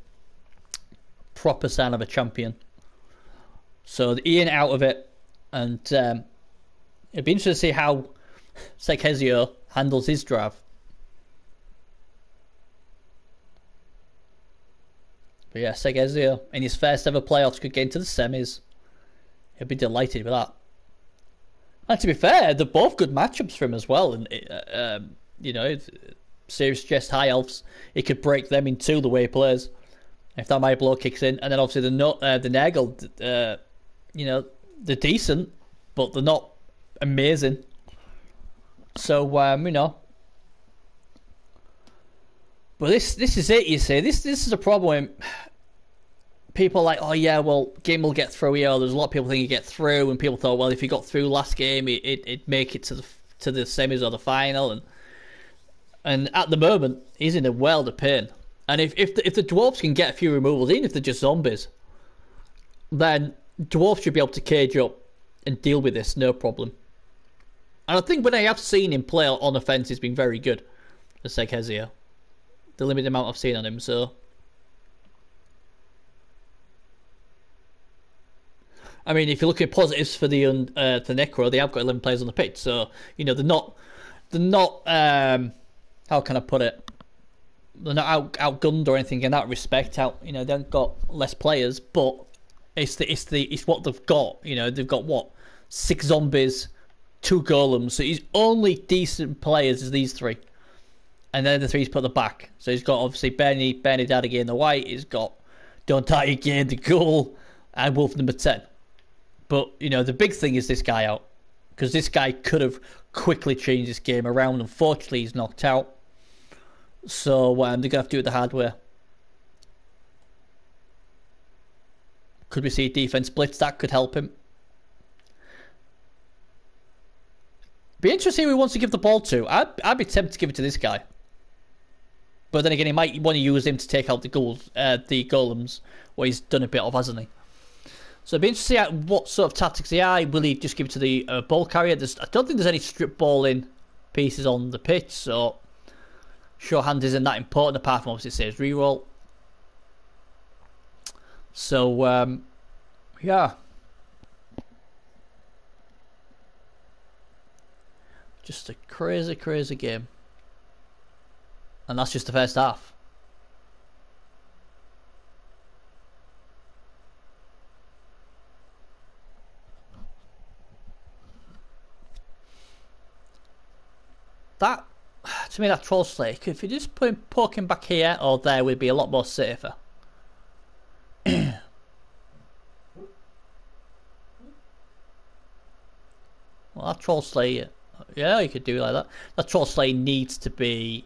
Proper sign of a champion. So Ian out of it, and it'd be interesting to see how seghezzio handles his drive. But yeah, seghezzio in his first ever playoffs could get into the semis. He'd be delighted with that. And to be fair, they're both good matchups for him as well. And you know, serious chest high elves, he could break them in two the way he plays. If that might blow kicks in, and then obviously the Nagel, you know, they're decent, but they're not amazing. So you know, but this is it. You see, this is a problem. people are like, oh yeah, well, game will get through here. There's a lot of people think you get through, and people thought, well, if he got through last game, it'd make it to the semis or the final, and at the moment he's in a world of pain. And if the dwarves can get a few removals, even if they're just zombies, then dwarves should be able to cage up and deal with this no problem. And I think when I have seen him play on offense, he's been very good. The seghezzio, the limited amount I've seen on him, so. I mean, if you look at positives for the Necro, they have got 11 players on the pitch, so you know they're not how can I put it? They're not outgunned or anything in that respect. They haven't got less players, but it's what they've got. You know, they've got what 6 zombies, 2 golems. So he's only decent players as these 3, and then the 3's put at the back. So he's got obviously Benny Dad again the white. He's got Don't Die again the goal, and Wolf number 10. But, you know, the big thing is this guy out. Because this guy could have quickly changed this game around. Unfortunately, he's knocked out. So they're going to have to do it the hard way. Could we see defense blitz? That could help him. Be interesting who he wants to give the ball to. I'd be tempted to give it to this guy. But then again, he might want to use him to take out the golems. What he's done a bit of, hasn't he? So it'd be interesting to see what sort of tactics he are. Will he just give it to the ball carrier? I don't think there's any strip balling pieces on the pitch, so shorthand isn't that important, apart from obviously it says reroll. So, yeah. Just a crazy, crazy game. And that's just the first half. That, to me, that troll slake, if you just poke him back here or there, we'd be a lot more safer. Well, that troll slay, yeah, you could do it like that. That troll slay needs to be,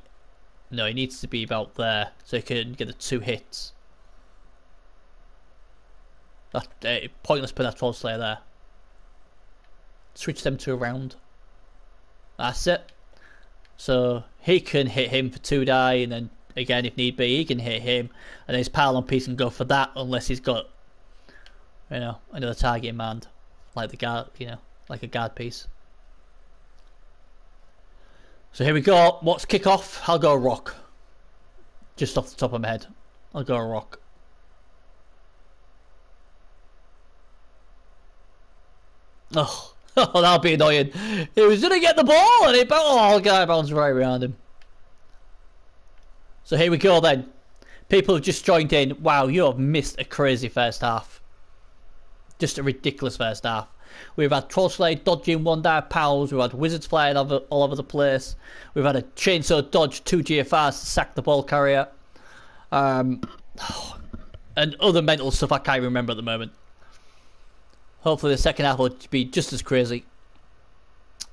no, he needs to be about there so he can get the 2 hits. That pointless putting that troll slayer there. Switch them to a round. That's it. So he can hit him for 2 die, and then again, if need be, he can hit him, and then his pile on piece can go for that, unless he's got, you know, another target in mind, like the guard, you know, like a guard piece. So here we go. What's kick off? I'll go rock. Just off the top of my head, I'll go rock. Oh. Oh, that'll be annoying. He was going to get the ball and it bounced right around him. So here we go then. People have just joined in. Wow, you have missed a crazy first half. Just a ridiculous first half. We've had Troll Slayer dodging 1-die pals. We've had Wizards flying all over the place. We've had a Chainsaw dodge 2 GFRs to sack the ball carrier. And other mental stuff I can't remember at the moment. Hopefully the second half will be just as crazy.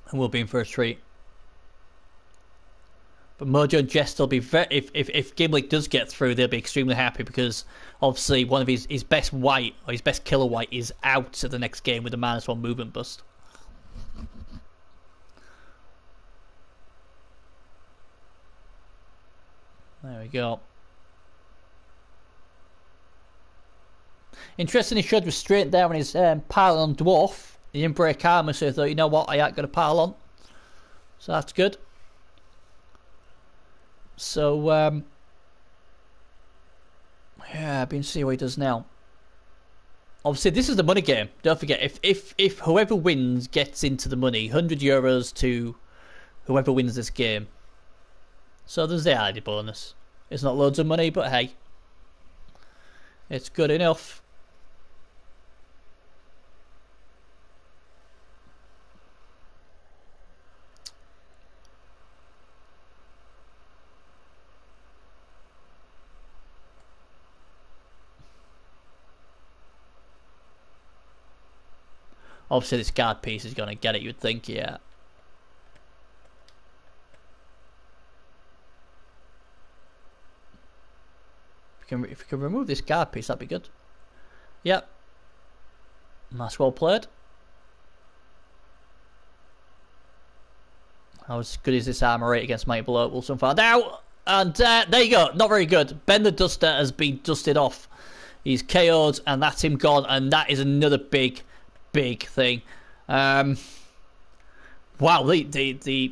And we'll be in for a treat. But Mojo and Jess will be very... If Gimlik does get through, they'll be extremely happy because obviously one of his best white, or his best killer white, is out at the next game with a -1 movement bust. There we go. Interesting, he showed restraint there on his pile on dwarf. He didn't break armor, so he thought, you know what, I ain't got a pile on. So that's good. So, yeah, I've been seeing what he does now. Obviously, this is the money game. Don't forget, if whoever wins gets into the money, €100 to whoever wins this game. So there's the added bonus. It's not loads of money, but hey, it's good enough. Obviously, this guard piece is going to get it, you'd think, yeah. If we can remove this guard piece, that'd be good. Yep. That's well played. How good is this armor rate against Mighty Blow? We'll soon find out. And there you go. Not very good. Ben the Duster has been dusted off. He's KO'd, and that's him gone. And that is another big, big thing. Wow, the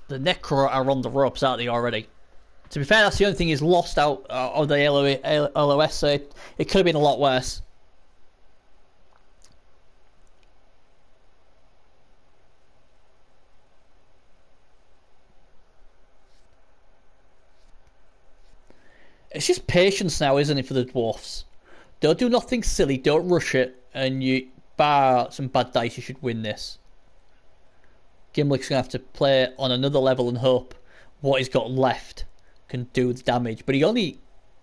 Necro are on the ropes, aren't they, already? To be fair, that's the only thing he's lost out of the LOS, so it could have been a lot worse. It's just patience now, isn't it, for the dwarfs? Don't do nothing silly, don't rush it, and you bar some bad dice, you should win this. Gimlik's going to have to play on another level and hope what he's got left can do the damage. But he only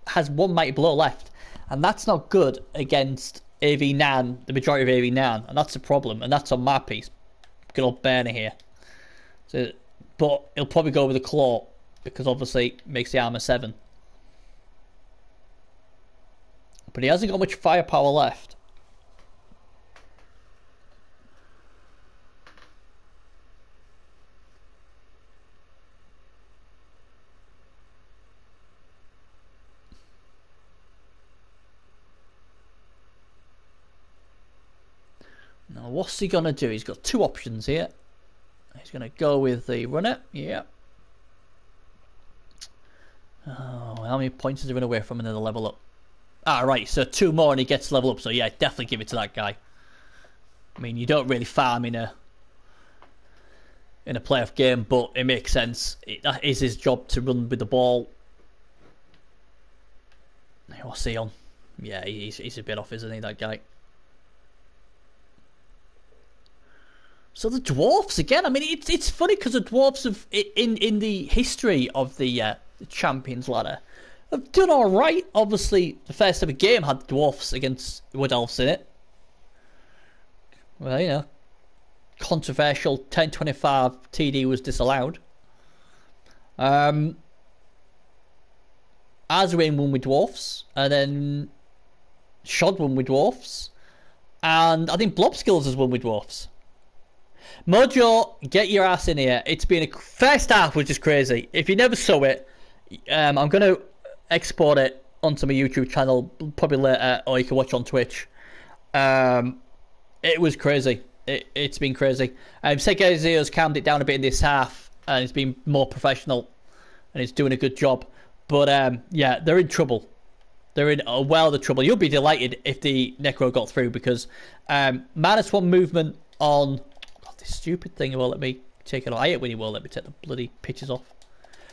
has one Mighty Blow left, and that's not good against AV9, the majority of AV9, and that's the problem, and that's on my piece. Good old Bernie here. So, but he'll probably go with the Claw, because obviously it makes the armor 7. But he hasn't got much firepower left. Now, what's he going to do? He's got two options here. He's going to go with the runner. Yeah. Oh, how many points is he run away from another level up? Ah, right, so 2 more and he gets level up. So, yeah, definitely give it to that guy. I mean, you don't really farm in a playoff game, but it makes sense. That is his job to run with the ball. What's he on? Yeah, he's a bit off, isn't he, that guy? So the dwarfs again. I mean, it's funny because the dwarfs have in the history of the Champions Ladder have done all right. Obviously, the first ever game had the dwarfs against Wood Elves in it. Well, you know, controversial 10-25 TD was disallowed. Azrain won with dwarfs, and then Shod won with dwarfs, and I think Blobskills has won with dwarfs. Mojo, get your ass in here. It's been a first half was just crazy. If you never saw it, I'm going to export it onto my YouTube channel probably later, or you can watch on Twitch. It was crazy. It's been crazy. Seghezzio's calmed it down a bit in this half, and he's been more professional, and he's doing a good job. But yeah, they're in trouble. They're in a world of trouble. You'll be delighted if the Necro got through, because -1 movement on this stupid thing. It won't let me take it off. I hate when he won't let me take the bloody pictures off.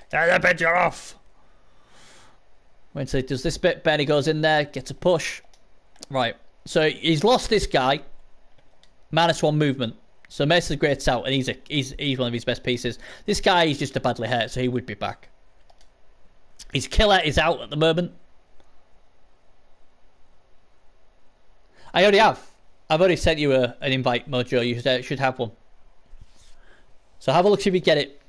Take the picture off. When he does this bit, Benny goes in there, gets a push. Right. So he's lost this guy. -1 movement. So Mason Great's out, and he's one of his best pieces. This guy is just a badly hurt, so he would be back. His killer is out at the moment. I already have. I've already sent you an invite, Mojo. You should have one. So have a look, see if you get it.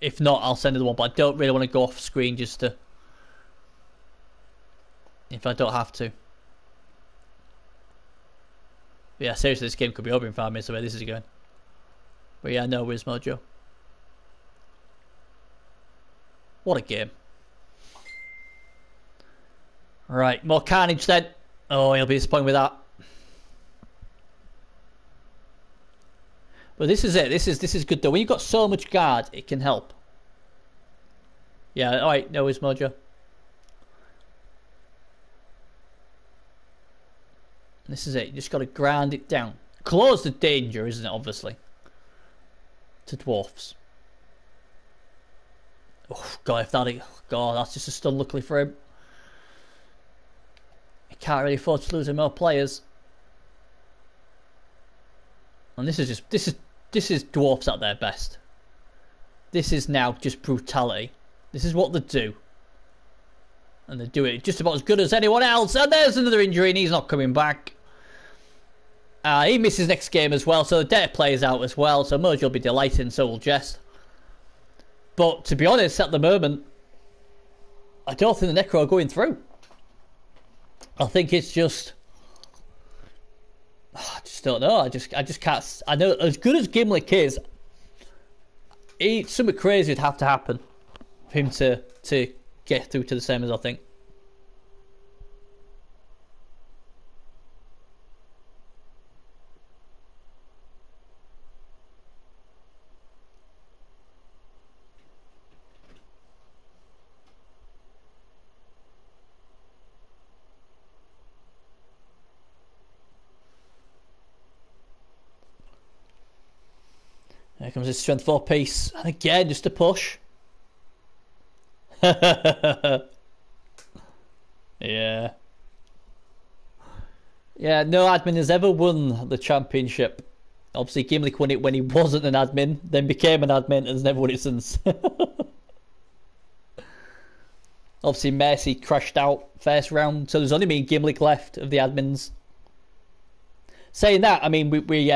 If not, I'll send you the one. But I don't really want to go off screen just to... if I don't have to. But yeah, seriously, this game could be over in 5 minutes the way this is going. But yeah, no, where's Mojo? What a game. Right, more carnage then. Oh, he'll be disappointed with that. But this is it. This is good though. When you've got so much guard, it can help. Yeah, alright, no, where's Mojo? This is it. You just got to grind it down. Close the danger, isn't it, obviously? To dwarfs. Oh, God, if that... oh, God, that's just a stun, luckily for him. He can't really afford to lose any more players. And this is just... This is dwarfs at their best. This is now just brutality. This is what they do. And they do it just about as good as anyone else. And there's another injury, and he's not coming back. He misses next game as well, so the dead player's out as well, so Mojo will be delighted, and so will Jest. But to be honest, at the moment, I don't think the Necro are going through. I think it's just just don't know. I just can't. I know as good as Gimlik is, something crazy would have to happen for him to get through to the same as I think. Here comes his strength 4 piece. And again, just a push. Yeah. Yeah, no admin has ever won the championship. Obviously, Gimlik won it when he wasn't an admin, then became an admin, and has never won it since. Obviously, Mercy crashed out first round, so there's only me and Gimlik left of the admins. Saying that, I mean, we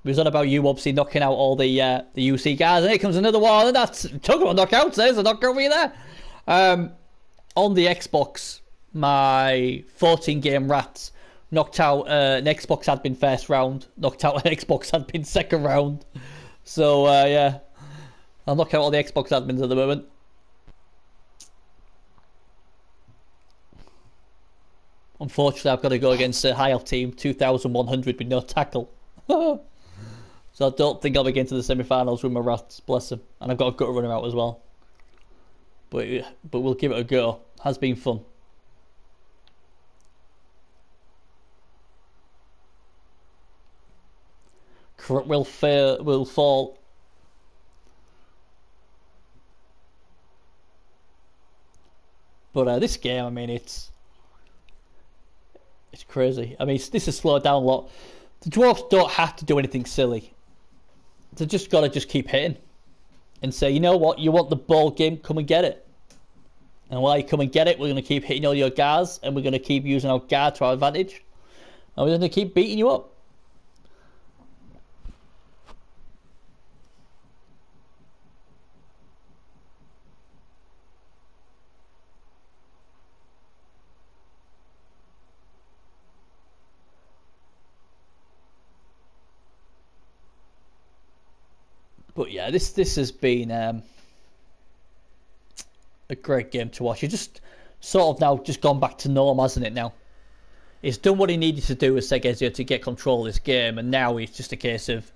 was on about you obviously knocking out all the UC guys, and here comes another one, and that's talking about knockouts. There's a knockout for you there. On the Xbox, my 14 game rats knocked out an Xbox admin first round, knocked out an Xbox admin second round. So yeah, I'll knock out all the Xbox admins at the moment. Unfortunately, I've got to go against a high elf team 2100 with no tackle. So I don't think I'll be getting to the semi-finals with my rats, bless them. And I've got a gut runner out as well. But we'll give it a go. Has been fun. Will fall. But this game, I mean, it's crazy. I mean, this has slowed down a lot. The dwarves don't have to do anything silly. They just got to just keep hitting and say, you know what, you want the ball game, come and get it. And while you come and get it, we're going to keep hitting all your guards, and we're going to keep using our guard to our advantage, and we're going to keep beating you up. But yeah, this has been a great game to watch. You just sort of now just gone back to norm, hasn't it now? He's done what he needed to do with seghezzio to get control of this game, and now it's just a case of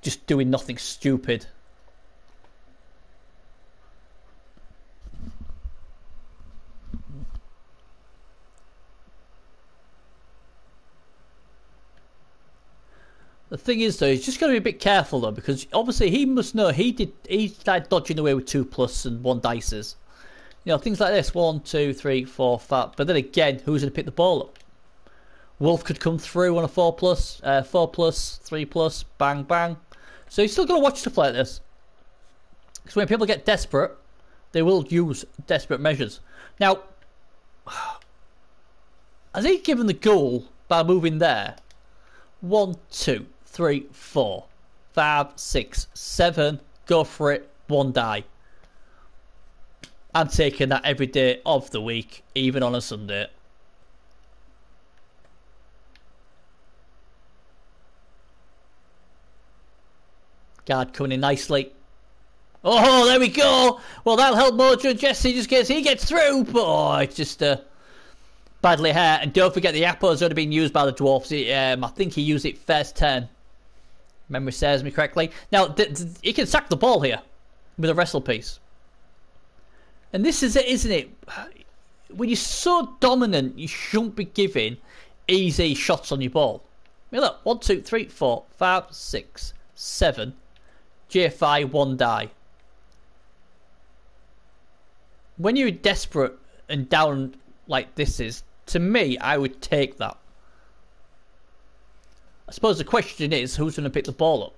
just doing nothing stupid. The thing is, though, he's just got to be a bit careful, though, because obviously he must know he started dodging away with 2+ and 1 dices. You know, things like this, 1, 2, 3, 4, 5. But then again, who's going to pick the ball up? Wolf could come through on a 4+, 4+, 3+, bang, bang. So you still got to watch stuff like this. Because when people get desperate, they will use desperate measures. Now, has he given the goal by moving there? 1, 2, 3, 4, 5, 6, 7. Go for it. 1 die. I'm taking that every day of the week, even on a Sunday. Guard coming in nicely. Oh, there we go. Well, that'll help Mojo. Jesse he gets through, but oh, it's just badly hurt. And don't forget the apple has already been used by the dwarfs. I think he used it first turn. Memory serves me correctly. Now he can sack the ball here with a wrestle piece. And this is it, isn't it? When you're so dominant, you shouldn't be giving easy shots on your ball. I mean, look, 1, 2, 3, 4, 5, 6, 7. GFI 1 die. When you're desperate and down like this is, to me, I would take that. I suppose the question is, who's going to pick the ball up?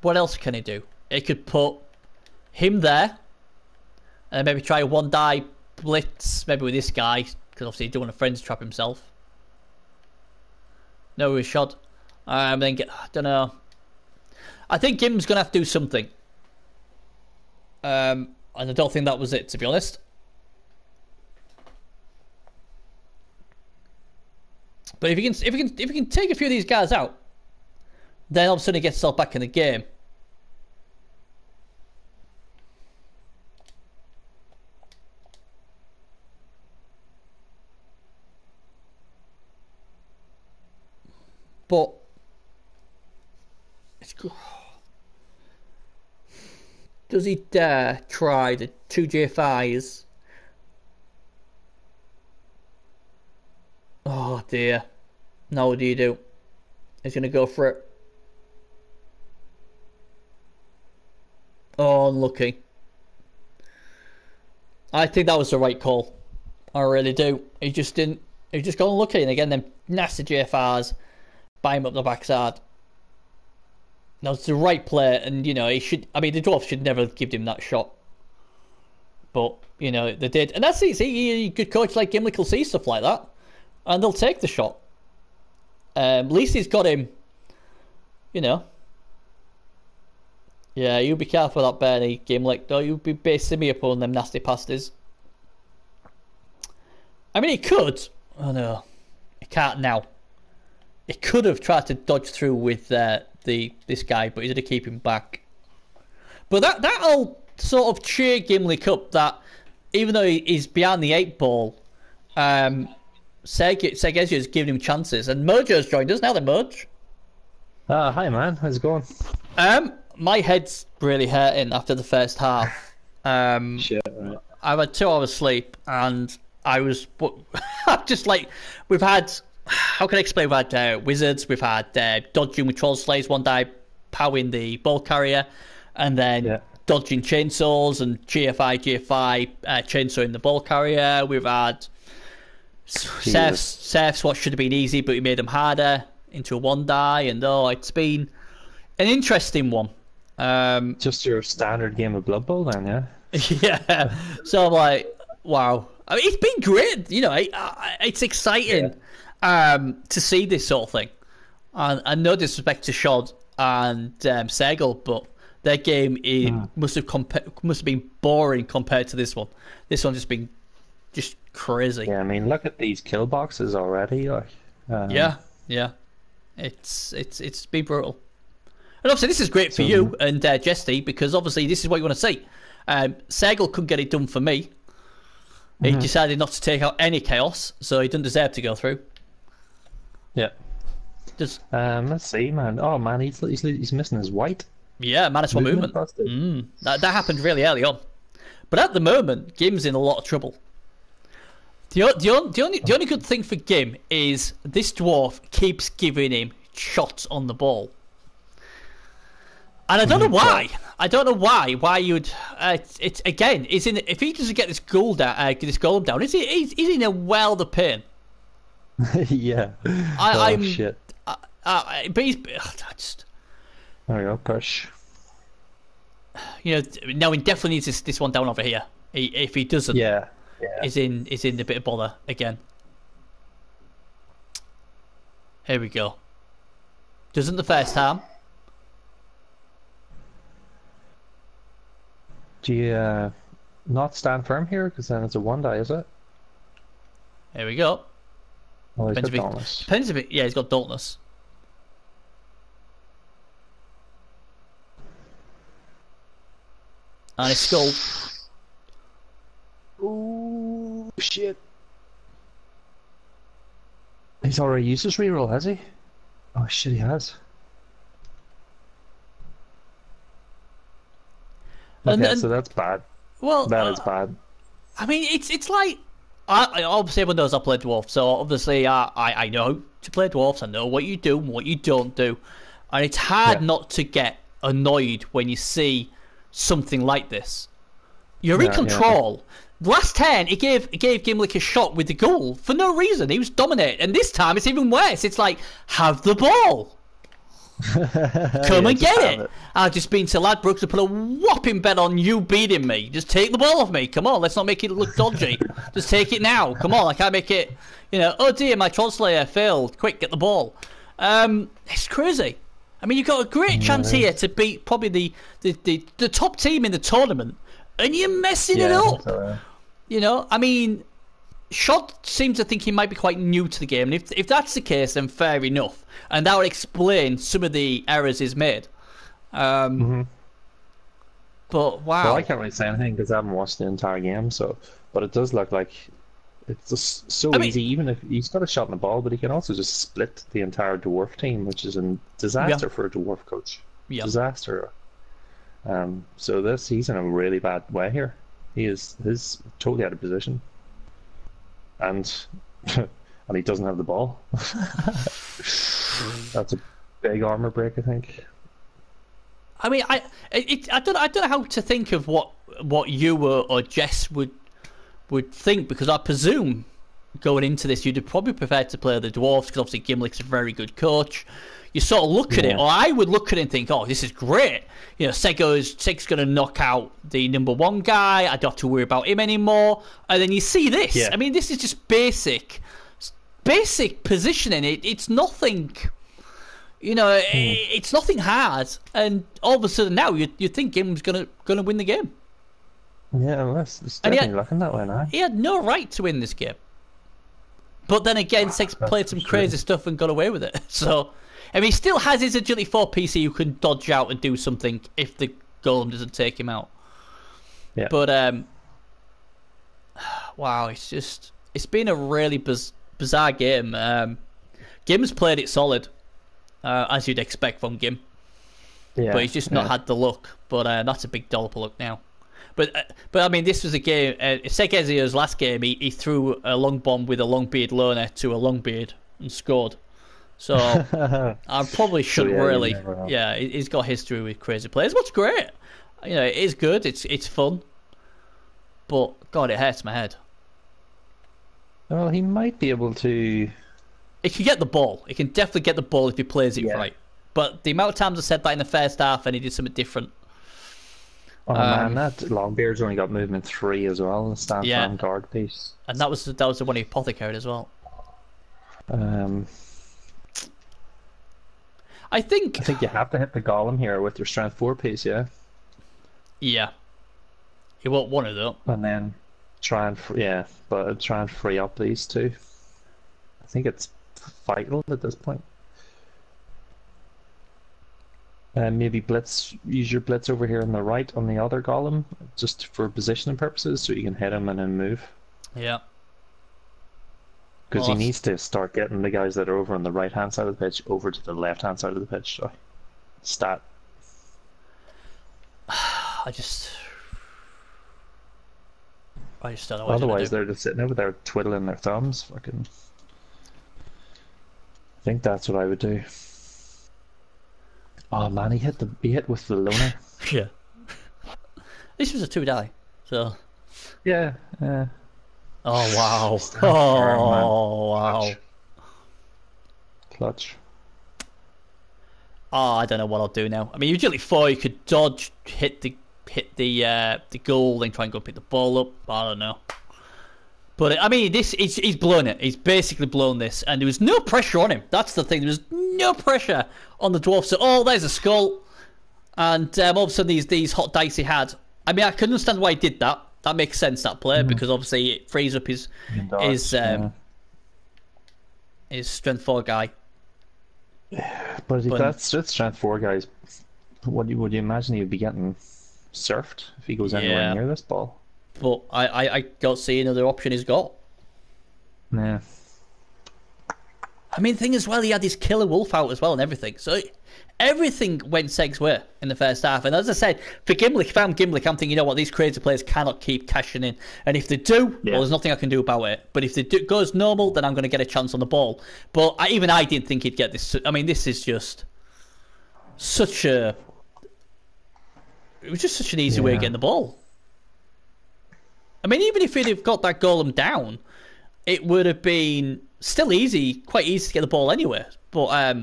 What else can he do? He could put him there, and maybe try a 1 die blitz, maybe with this guy, because obviously he don't want a friends trap himself. No shot. Then get, I don't know. I think Gim's going to have to do something. And I don't think that was it, to be honest. But if you can take a few of these guys out, then all of a sudden he gets himself back in the game. But it's good. Does he dare try the 2 GFIs? Oh dear. No, what do you do? He's going to go for it. Oh, unlucky. I think that was the right call. I really do. He just didn't. He just got unlucky, and again, them nasty GFRs buy him up the backside. That was the right play, and you know he should. I mean, the dwarf should never have given him that shot, but you know they did, and that's it. See, a good coach like Gimlik will see stuff like that, and they'll take the shot. At least he's got him. You know. Yeah, you be careful with that Bernie Gimlik. Though you be basing me upon them nasty passes. I mean, he could. Oh no, he can't now. He could have tried to dodge through with this guy, but he's going to keep him back. But that'll sort of cheer Gimlik up that even though he's behind the 8 ball, seghezzio is giving him chances, and Mojo's joined us now. Then Moj. Hi man, how's it going? My head's really hurting after the first half. Shit, right. I've had 2 hours sleep, and I was just like, we've had. How can I explain? We've had wizards, we've had dodging with troll slayers, one guy powering the ball carrier, and then dodging chainsaws and GFI chainsawing the ball carrier. We've had Seth's what should have been easy, but we made them harder into a 1-die, and it's been an interesting one. Just your standard game of Blood Bowl, then, yeah. Yeah. So I'm like, wow. I mean, it's been great. You know, it's exciting. To see this sort of thing, and no disrespect to Shod and Segel, but their game must have been boring compared to this one. This one's just been crazy. Yeah, I mean, look at these kill boxes already. Like, yeah, it's been brutal. And obviously, this is great for you and Jesty, because obviously this is what you want to see. Segel couldn't get it done for me. He decided not to take out any chaos, so he doesn't deserve to go through. Yeah. Just let's see, man. Oh man, he's missing his white. Yeah, -1 movement. That happened really early on, but at the moment, Gim's in a lot of trouble. The only good thing for Gim is this dwarf keeps giving him shots on the ball, and I don't know why. I don't know why you'd. It's again. Is in if he doesn't get this goal down, he's in a world of pain. Yeah. I'm shit. But he's just. There we go. Push. You know, no, he definitely needs this one down over here. If he doesn't, is in a bit of bother again. Here we go. Doesn't the first time. Do you not stand firm here? Because then it's a 1-die, is it? Here we go. Oh, he's got Dauntless. Depends if yeah, he's got Dauntless. And his skull. Oh shit! He's already used his reroll, has he? Oh shit, he has. Okay, so that's bad. Well, that is bad. I mean, it's like I obviously everyone knows I play dwarf, so obviously I know to play dwarfs. I know what you do and what you don't do, and it's hard not to get annoyed when you see something like this. You're in control. Last turn, he gave Gimlik a shot with the goal for no reason. He was dominating, and this time it's even worse. It's like, have the ball. Come and get it. I've just been to Ladbrokes to put a whopping bet on you beating me. Just take the ball off me. Come on, let's not make it look dodgy. Just take it now. Come on, I can't make it. You know, oh dear, my Troll Slayer failed. Quick, get the ball. It's crazy. I mean, you've got a great chance here to beat probably the top team in the tournament, and you're messing it up. You know, I mean, Shot seems to think he might be quite new to the game, and if that's the case, then fair enough, and that would explain some of the errors he's made. But wow, Well, I can't really say anything because I haven't watched the entire game. So, but it does look like it's just so easy. Even if he's got a shot in the ball, but he can also just split the entire dwarf team, which is a disaster for a dwarf coach. Disaster. So he's in a really bad way here. He's totally out of position, and and he doesn't have the ball. That's a big armor break, I think. I mean, I don't know how to think of what you or Jess would think, because I presume going into this you'd probably prefer to play the dwarves because obviously Gimlik's a very good coach. You sort of look at it, or I would look at it and think, oh, this is great. You know, Seg's going to knock out the number one guy. I don't have to worry about him anymore. And then you see this. Yeah. I mean, this is just basic positioning. It's nothing. You know, it's nothing hard. And all of a sudden now you think Gim's going to win the game. Yeah, well, it's definitely looking that way now. He had no right to win this game. But then again, Sex played some crazy stuff and got away with it. So, I mean, he still has his agility 4 PC who can dodge out and do something if the golem doesn't take him out. Yeah. But, wow, it's been a really bizarre game. Gim's played it solid, as you'd expect from Gim. Yeah, but he's just not had the luck. But that's a big dollop of luck now. But I mean, this was a game. Seghezzio's last game, he threw a long bomb with a long beard loner to a long beard and scored. So I probably shouldn't really. Yeah, he's got history with crazy players. What's great, you know, it is good. It's fun, but God, it hurts my head. Well, he might be able to. He can get the ball. He can definitely get the ball if he plays it right. But the amount of times I said that in the first half and he did something different. Oh man, that Longbeard's only got movement 3 as well, the stand firm guard piece. And that was the one he apothecared as well. I think you have to hit the golem here with your strength 4 piece, yeah. Yeah. You want one of them. And then try and free up these two. I think it's vital at this point. Maybe use your blitz over here on the right on the other golem, just for positioning purposes, so you can hit him and then move. Yeah. Because he needs to start getting the guys that are over on the right hand side of the pitch over to the left hand side of the pitch. So, stat. I just don't know what Otherwise, they're just sitting over there twiddling their thumbs. Fucking. I think that's what I would do. Oh man, he hit with the loner. Yeah. This was a 2-die, so. Yeah. Oh wow! Oh wow! Clutch. Oh, I don't know what I'll do now. I mean, usually 4 you could dodge, hit the goal, then try and go pick the ball up. I don't know. But I mean, he's blown it. He's basically blown this, and there was no pressure on him. That's the thing. There was no pressure on the dwarf. So, there's a skull, and all of a sudden these hot dice he had. I mean, I can understand why he did that. That makes sense, that play, because obviously it frees up his strength 4 guy. But if that's strength 4 guys, would you imagine he would be getting surfed if he goes anywhere near this ball? But I don't see another option he's got. Yeah. I mean, the thing as well, he had his killer wolf out as well and everything. So everything went Seg's way in the first half. And as I said, for Gimlik, if I'm Gimlik, I'm thinking, you know what, these crazy players cannot keep cashing in. And if they do, well, there's nothing I can do about it. But if it goes normal, then I'm going to get a chance on the ball. But even I didn't think he'd get this. I mean, this is just such a... It was just such an easy way of getting the ball. I mean, even if he'd have got that golem down, it would have been still quite easy to get the ball anyway. But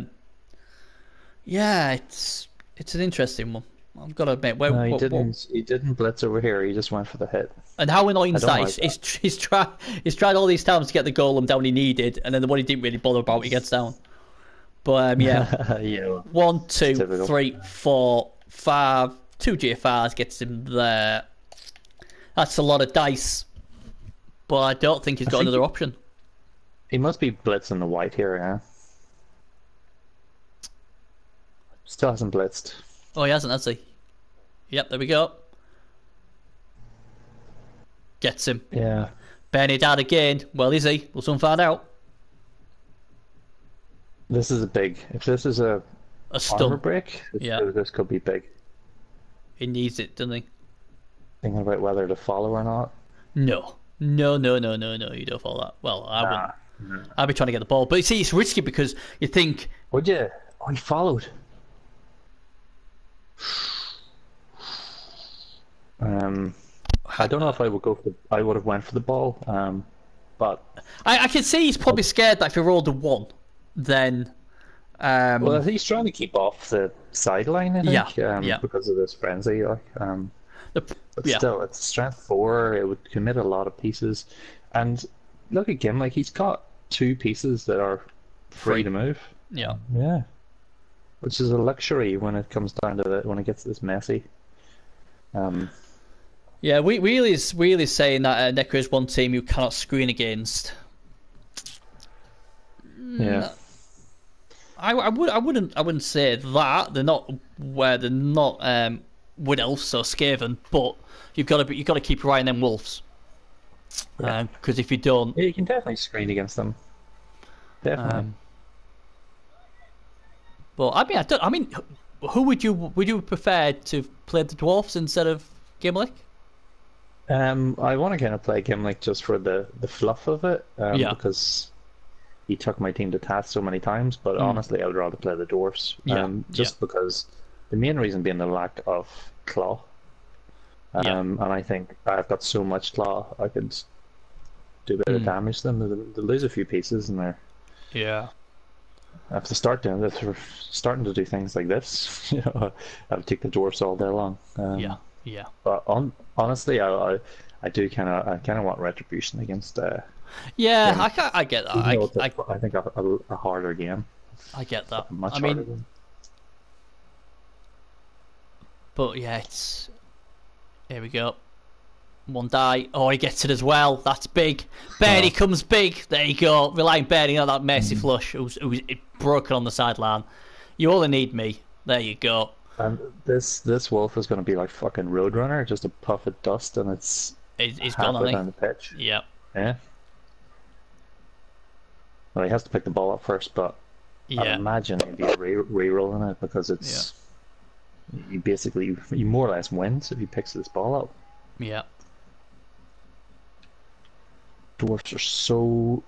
yeah, it's an interesting one. I've got to admit. He didn't blitz over here. He just went for the hit. And how annoying is that? He's tried all these times to get the golem down he needed, and then the one he didn't really bother about, he gets down. But yeah, 1, 2, 3, 4, 5, 2 GFRs gets him there. That's a lot of dice. but I don't think he's got another option. He must be blitzing the white here, yeah. Still hasn't blitzed. Oh, he hasn't, has he? Yep, there we go. Gets him. Yeah. Benny down again. Well, is he? We'll soon find out. This is a big... If this is a armor stunt. break, this could be big. He needs it, doesn't he? Thinking about whether to follow or not. No. No, you don't follow that. Well, I wouldn't. No. I'd be trying to get the ball. But you see, it's risky because you think... Would you? Oh, he followed. I don't know if I would go for I would have went for the ball, but I can see he's probably scared that if he rolled a 1, then... well, he's trying to keep off the sideline, I think, because of this frenzy. But still, it's strength 4. It would commit a lot of pieces. And look at Gimlik, he's got 2 pieces that are free to move. Yeah. Yeah. Which is a luxury when it comes down to when it gets this messy. Yeah, Wheelie is saying that Necro is one team you cannot screen against. Yeah. I wouldn't say that. They're not Wood Elves or Skaven, but you've got to keep your eye on them wolves. Because if you don't, yeah, you can definitely screen against them. Definitely. But I mean, who would you prefer to play the dwarfs instead of Gimlik? I want to kind of play Gimlik just for the fluff of it, because he took my team to task so many times. But honestly, I would rather play the dwarfs, because the main reason being the lack of claw. And I think I've got so much claw, I could do a bit of damage to them. They lose a few pieces, and they're if they start doing this, we're starting to do things like this. I would take the dwarfs all day long. But honestly, I do kind of want retribution against. I get that. I think a harder game. I get that. Much harder game. But yeah, it's here we go. 1 die. Oh, he gets it as well. That's big. Bernie comes big. There you go. Relying Bernie on that mercy flush. Who's broken on the sideline. You only need me. There you go. And this wolf is going to be like fucking Roadrunner, just a puff of dust, and he's gone on down the pitch. Yeah. Yeah. Well, he has to pick the ball up first, but I imagine he'd be re-rolling it because it's he more or less wins if he picks this ball up. Yeah. Dwarfs are so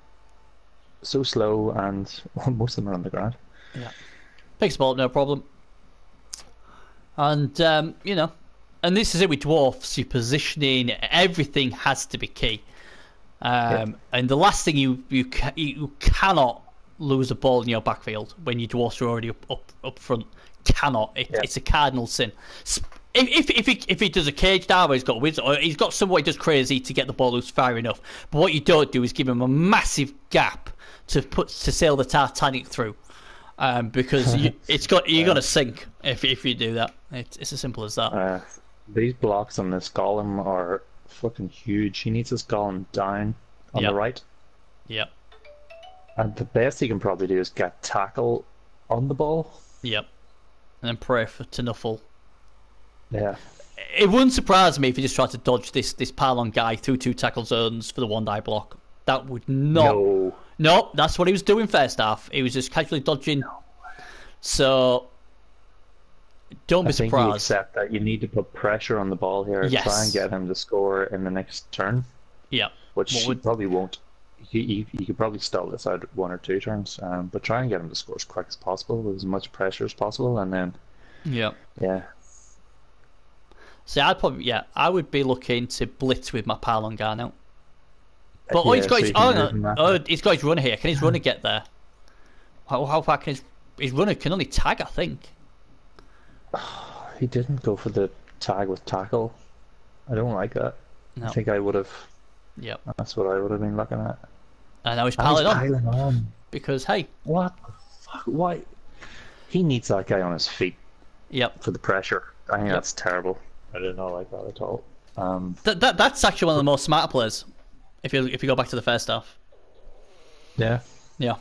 slow, and most of them are on the ground. Yeah. Picks the ball up, no problem. And and this is it with dwarfs. Your positioning, everything has to be key. And the last thing you cannot lose a ball in your backfield when your dwarfs are already up front. Cannot. It's a cardinal sin. If he does a cage dive, or he's got wizard, or he's got some way he does crazy to get the ball loose far enough. But what you don't do is give him a massive gap to sail the Titanic through. Because you're gonna sink if you do that. It's as simple as that. These blocks on this golem are fucking huge. He needs this golem down on the right. Yep. And the best he can probably do is get tackle on the ball. Yep. And then pray to Nuffle. Yeah. It wouldn't surprise me if he just tried to dodge this pylon guy through 2 tackle zones for the 1 die block. That would not. No, that's what he was doing first half. He was just casually dodging. So don't be surprised. You accept that you need to put pressure on the ball here and try and get him to score in the next turn. Yeah. Which he probably won't. He could probably stall this out 1 or 2 turns, but try and get him to score as quick as possible with as much pressure as possible, and then yeah. See, I would be looking to blitz with my pylon guy now. But he's got his runner here. Can his runner get there? How far can his runner can only tag? I think he didn't go for the tag with tackle. I don't like that. No. I think I would have. Yep. That's what I would have been looking at. And now he's piling on. Because hey, what the fuck? Why? He needs that guy on his feet. Yep. For the pressure. I think that's terrible. I did not like that at all. That's actually one of the most smarter players. If you go back to the first half. Yeah. Yeah.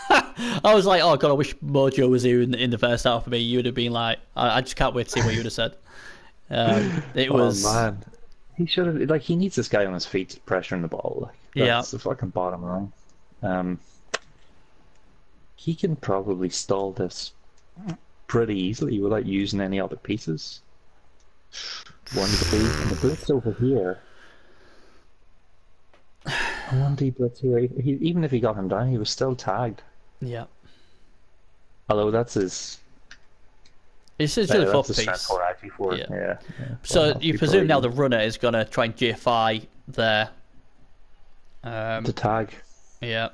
I was like, oh god, I wish Mojo was here in the first half for me. You would have been like, I just can't wait to see what you would have said. It was. Oh man, he should have. Like, he needs this guy on his feet pressuring the ball. Like, that's the fucking bottom line. He can probably stall this pretty easily without using any other pieces. 1D and the blitz over here. 1D blitz here. Even if he got him down, he was still tagged. Yeah. Although that's his. It's his really fourth piece. Yeah. So you presume now the runner is going to try and GFI there. The tag. Yeah.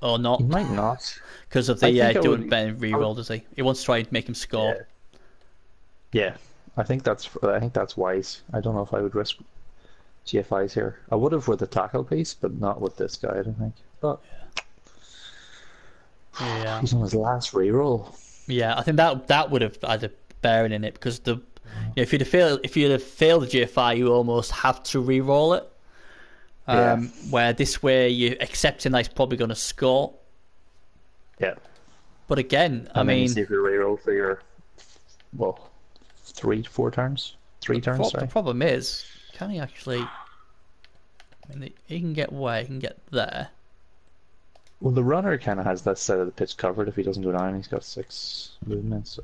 Or not. He might not. Because of the doing Ben reroll, does he? He wants to try and make him score. Yeah. I think that's wise. I don't know if I would risk GFIs here. I would have with the tackle piece, but not with this guy, I don't think. But yeah. He's on his last reroll. Yeah, I think that would have had a bearing in it, because if you'd have failed the GFI, you almost have to reroll it. Where this way you're accepting that he's probably going to score. Yeah. But again, I mean, see if you reroll for your 3-4 turns. 3 turns. The problem is, can he actually? I mean, he can get where he can get there. Well, the runner kind of has that side of the pitch covered. If he doesn't go down, he's got 6 movements. So.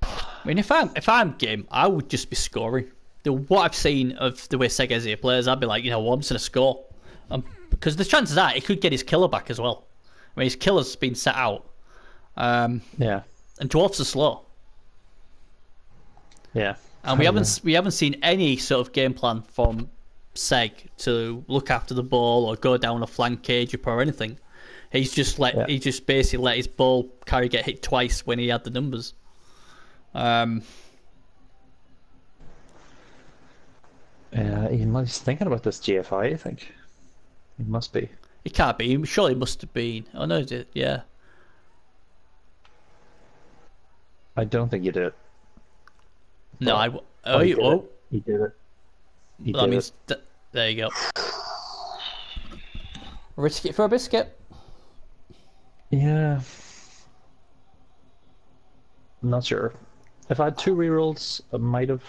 I mean, if I'm game, I would just be scoring. What I've seen of the way seghezzio plays, I'd be like, I'm just going to score. Because the chances are he could get his killer back as well. I mean, his killer's been set out. Yeah. And dwarfs are slow. Yeah. And we haven't seen any sort of game plan from Seg to look after the ball or go down a flank cage up or anything. He just basically let his ball carrier get hit twice when he had the numbers. He's thinking about this GFI, I think. He must be. He can't be. He surely must have been. Oh no, yeah. I don't think you did it. No, He did it. That means there you go. Risk it for a biscuit. Yeah. I'm not sure. If I had 2 rerolls, I might have.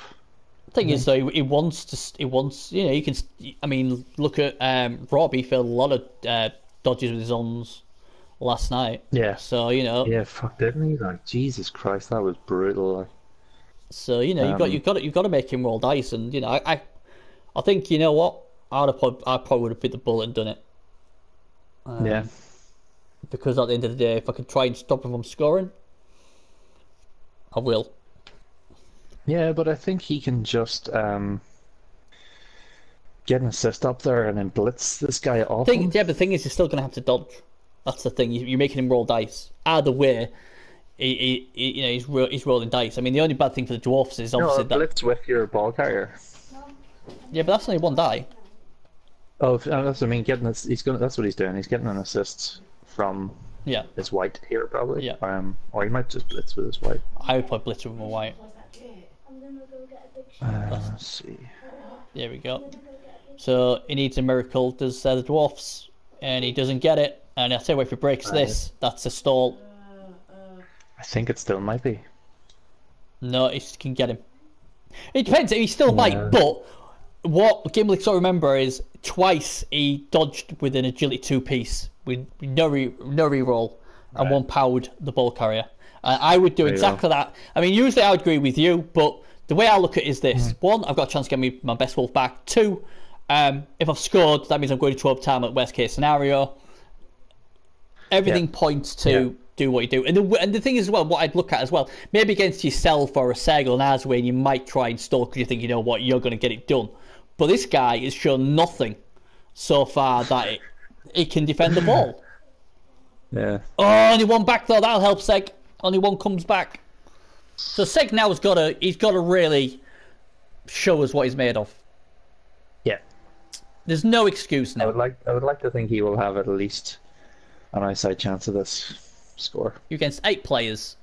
The thing is, though, he wants. You can. I mean, look at Rob. He failed a lot of dodges with his ons last night. Yeah. So Yeah, fuck, didn't he? Like, Jesus Christ, that was brutal. Like. So you've got to make him roll dice, and I think what I probably would have bit the bullet and done it. Yeah. Because at the end of the day, if I can try and stop him from scoring, I will. Yeah, but I think he can just get an assist up there and then blitz this guy off. But the thing is, you're still going to have to dodge. That's the thing. You're making him roll dice. Either way, he's rolling dice. I mean, the only bad thing for the dwarfs is obviously that blitz with your ball carrier. Yeah, but that's only 1 die. Oh, that's what I mean. That's what he's doing. He's getting an assist from his white here, probably. Yeah. Or he might just blitz with his white. I would probably blitz with my white. Let's see. There we go. So he needs a miracle, does the dwarfs, and he doesn't get it. And I tell you what, if he breaks this, that's a stall. I think it still might be. No, he can get him. It depends. He still might, but what Gimlik's got to remember is twice he dodged with an agility 2 piece with no reroll and 1 powered the ball carrier. I would do exactly that. I mean, usually I would agree with you, but the way I look at it is this: 1, I've got a chance to get my best wolf back. 2, if I've scored, that means I'm going to 12 time at worst case scenario. Everything points to do what you do. And the thing is, as well, what I'd look at as well, maybe against yourself or a Seg or an Aswin, you might try and stall because you think, you're going to get it done. But this guy has shown nothing so far that it can defend the ball. Yeah. Oh, only 1 back though. That'll help Seg. Only 1 comes back. So Seg now he's got to really show us what he's made of. Yeah. There's no excuse now. I would like to think he will have at least an outside chance of this score. You're against 8 players.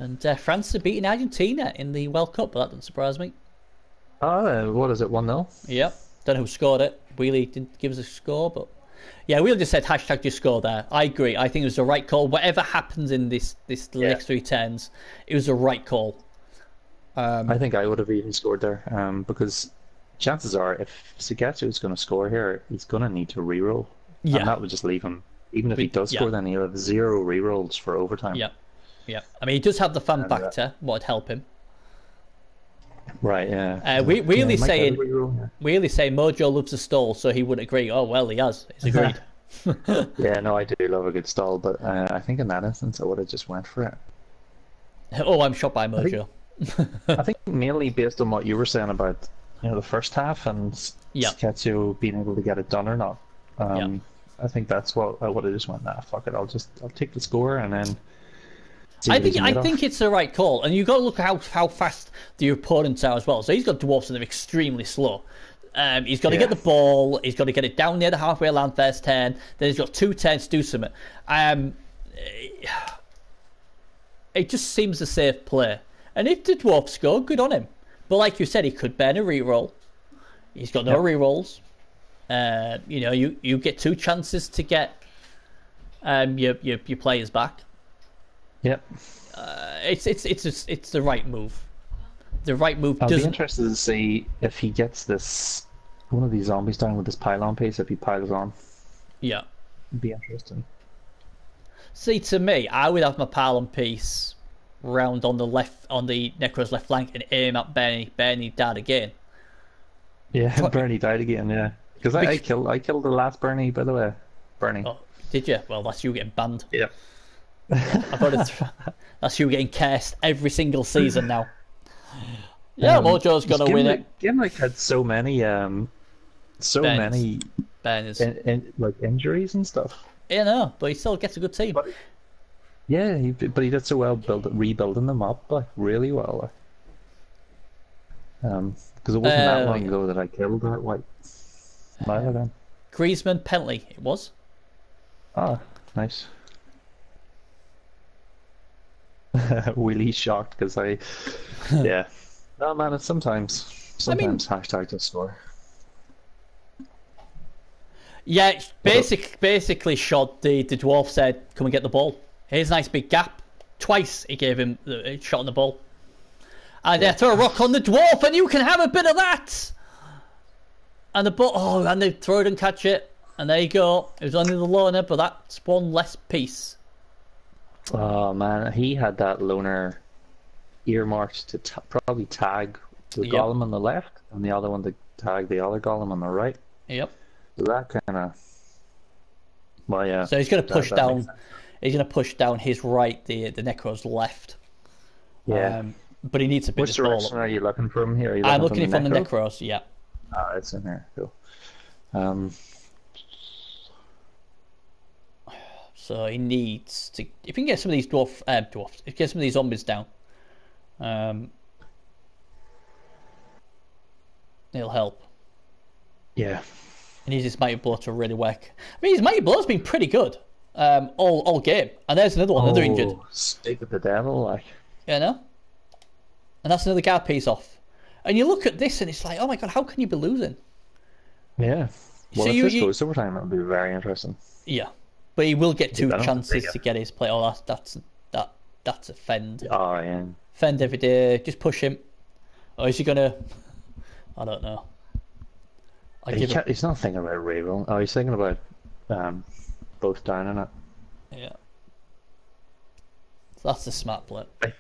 And France are beating Argentina in the World Cup, but that doesn't surprise me. Oh, what is it? 1-0. Yep. Don't know who scored it. Wheelie didn't give us a score, but yeah, Wheelie just said hashtag just score there. I agree. I think it was the right call. Whatever happens in this next 3 turns, it was the right call. I think I would have even scored there, because chances are if seghezzio is going to score here, he's going to need to reroll. Yeah. And that would just leave him. Even if he does score, then he'll have 0 rerolls for overtime. Yeah. Yeah. I mean, he does have the fan factor. What would help him? Right, yeah. Wheelie saying Mojo loves a stall, so he would agree. Oh, well, he has. He's agreed. Yeah, no, I do love a good stall, but I think in that instance I would have just went for it. Oh, I'm shot by Mojo. I think mainly based on what you were saying about the first half and seghezzio being able to get it done or not. I think that's what I would have just went. Nah, fuck it. I'll take the score and then. I think it's the right call, and you've got to look at how fast the opponents are as well. So he's got dwarfs that are extremely slow. He's got to get the ball. He's got to get it down near the halfway line first turn. Then he's got 2 turns to do something. It just seems a safe play. And if the dwarfs score, good on him. But like you said, he could burn a reroll. He's got no rerolls. You get 2 chances to get your players back. Yep. It's the right move. The right move. I'll be interested to see if he gets one of these zombies down with this pylon piece. If he piles on, yeah, it'd be interesting. See, to me, I would have my pylon piece round on the Necro's left flank and aim at Bernie. Bernie died again. Yeah, Bernie died again. Yeah, because I killed the last Bernie, by the way. Bernie. Oh, did you? Well, that's you getting banned. Yeah. That's you getting cursed every single season now. Yeah, Mojo's gonna win it. Gimlik had so many banners, like injuries and stuff. Yeah, no, but he still gets a good team. But he did so well rebuilding them up, like really well. Because it wasn't that long ago that I killed that white. Griezmann penalty, it was. Ah, nice. Wheelie shocked because no man, it's sometimes hashtag just score. Yeah, basically shot the dwarf said, come and get the ball. Here's a nice big gap. Twice he gave him the shot on the ball. And they throw a rock on the dwarf and you can have a bit of that. And the ball, and they throw it and catch it. And there you go. It was only the loner, but that's one less piece. Oh man, he had that loner earmarked to probably tag the golem on the left and the other one to tag the other golem on the right. Yep. So that kind of. Well, yeah. So he's going to push down. He's going to push down his right, the Necro's left. Yeah. But he needs a bit Which of ball. direction are you looking from here? I'm looking from the Necros. Yeah. Ah, it's in there. Cool. So he needs to. If he can get some of these dwarfs, get some of these zombies down, it'll help. Yeah. He needs his mighty blow to really work. I mean, his mighty blow's been pretty good, all game. And there's another one, another injured. Speak of the devil, like. Yeah, no. And that's another guard piece off. And you look at this, and it's like, oh my god, how can you be losing? Yeah. Well, so if this goes overtime, it'll be very interesting. Yeah. But he will get 2 chances to get his play. Oh, that's a fend. Oh, yeah. Fend every day. Just push him. Or is he gonna? I don't know. He's not thinking about reroll. Oh, he's thinking about both down in it. Yeah. So that's the smart play. I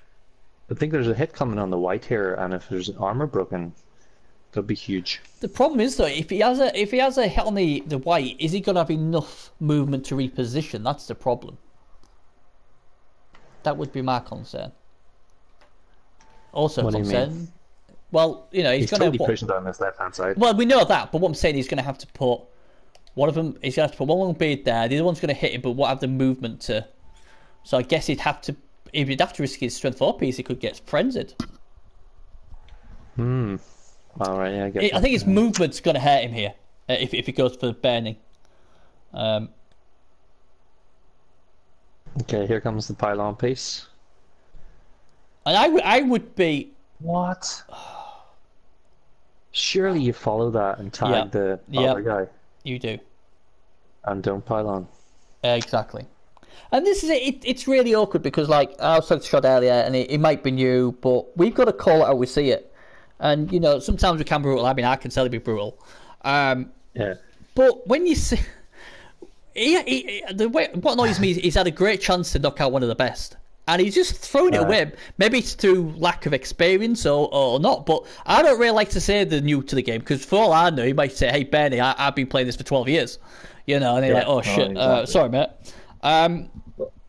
think there's a hit coming on the white here, and if there's armor broken, that'll be huge. The problem is though, if he has a hit on the white, is he gonna have enough movement to reposition? That's the problem. That would be my concern. Also, concern. Well, he's going totally pushing down this left-hand side. Well, we know that, but what I'm saying, he's going to have to put one of them. He's going to have to put one long beard there. The other one's going to hit him, but what have the movement to? So I guess he'd have to. If he'd have to risk his strength 4 piece, he could get frenzied. All right, yeah, I think his movement's going to hurt him here if he goes for burning. Okay, here comes the pylon piece. And I would be. What? Surely you follow that and tag the other guy You do. and don't pile on. Exactly. And this is it. It's really awkward because, like, I was talking to Shod earlier, and it might be new, but we've got to call it how we see it. And, you know, sometimes we can be brutal. I mean, I can certainly be brutal. Yeah. But when you see... what annoys me is he's had a great chance to knock out one of the best. And he's just thrown it away. Maybe it's through lack of experience or not, but I don't really like to say they're new to the game, because for all I know, he might say, hey, Bernie, I've been playing this for 12 years. You know, and they're like, oh, shit, exactly. Sorry, mate.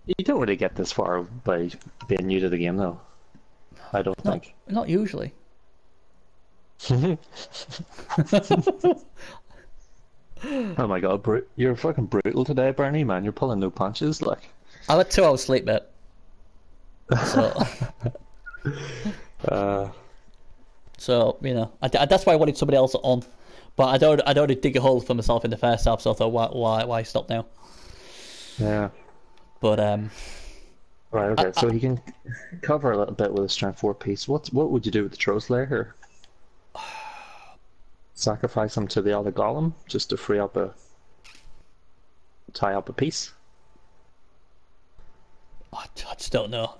You don't really get this far by being new to the game, though. I don't think. Not usually. Oh my god, you're fucking brutal today, Bernie, man. You're pulling no punches, like. I had 2 hours sleep, mate. So, so you know, that's why I wanted somebody else on, but I don't want to dig a hole for myself in the first half. So I thought, why stop now? Yeah. But right, okay. So he can cover a little bit with a strength 4 piece. What would you do with the Troll Slayer here? Sacrifice him to the other golem just to free up tie up a piece. I just don't know.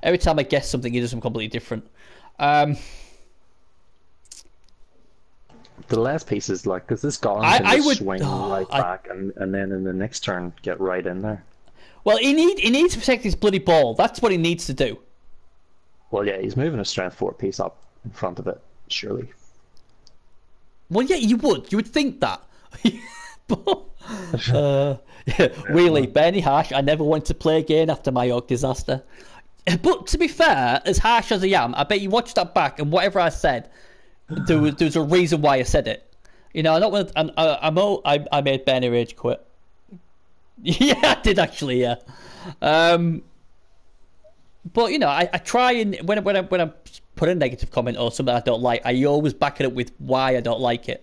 Every time I guess something, he does something completely different. The last piece is like, because this golem can just swing right back and then in the next turn get right in there. Well, he needs to protect his bloody ball. That's what he needs to do. Well, yeah, he's moving a strength 4 piece up in front of it, surely. Well, yeah, you would think that. But, really, Bernie Harsh, I never wanted to play again after my York disaster. But to be fair, as harsh as I am, I bet you watched that back and whatever I said, there was a reason why I said it. You know, I made Bernie rage quit. Yeah, I did actually. Yeah, but you know, I try and when I put a negative comment or something I don't like, I always back it up with why I don't like it.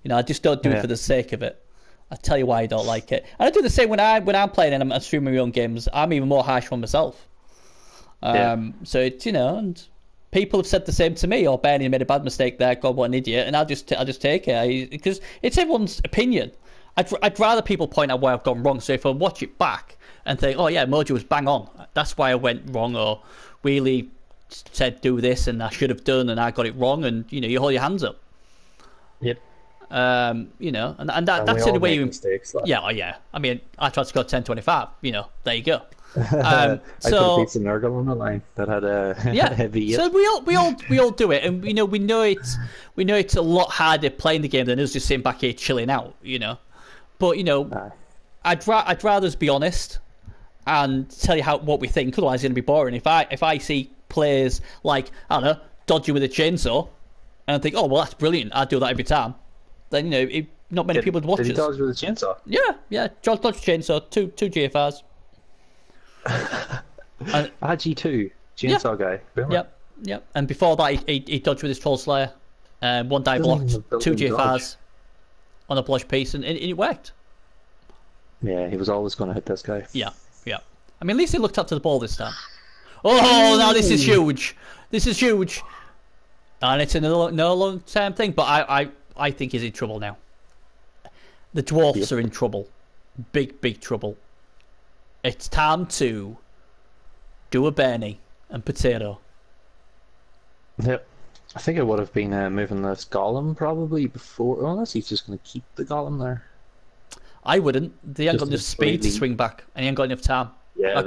You know, I just don't do it for the sake of it. I tell you why I don't like it, and I do the same when I'm playing and I'm streaming my own games. I'm even more harsh on myself. So it's, you know, and people have said the same to me. Or Bernie made a bad mistake there. God, what an idiot! And I'll just take it because it's everyone's opinion. I'd rather people point out where I've gone wrong. So if I watch it back and think, oh yeah, Mojo was bang on. That's why I went wrong, or really said do this and I should have done and I got it wrong, and you know, you hold your hands up. Yep. You know, and that's the only way you mistakes. Like. Yeah. I mean, I tried to score 10-25. You know, there you go. I put a piece of Nurgle on the line that had a heavy. So we all do it, and you know, we know it's a lot harder playing the game than us just sitting back here chilling out. You know, but you know, I'd rather us be honest and tell you what we think. Otherwise, it's going to be boring. If I see players like, I don't know, dodging with a chainsaw, and I think, oh well, that's brilliant, I'd do that every time. Then, you know, not many people would watch us. Did he dodge with a chainsaw? Yeah. Dodge chainsaw, two GFRs. G2 chainsaw guy. Boomer. Yep. And before that, he dodged with his Troll Slayer, 1 die blocked, 2 GFRs on a blush piece, and it worked. Yeah, he was always going to hit this guy. Yeah. I mean, at least he looked up to the ball this time. Oh, now this is huge. And it's no long-term thing, but I think he's in trouble now. The dwarfs are in trouble. Big trouble. It's time to do a Bernie and Potato. Yep. I think it would have been moving this golem probably before, unless he's just going to keep the golem there. I wouldn't. They ain't got enough speed to swing back, and he ain't got enough time. Yeah,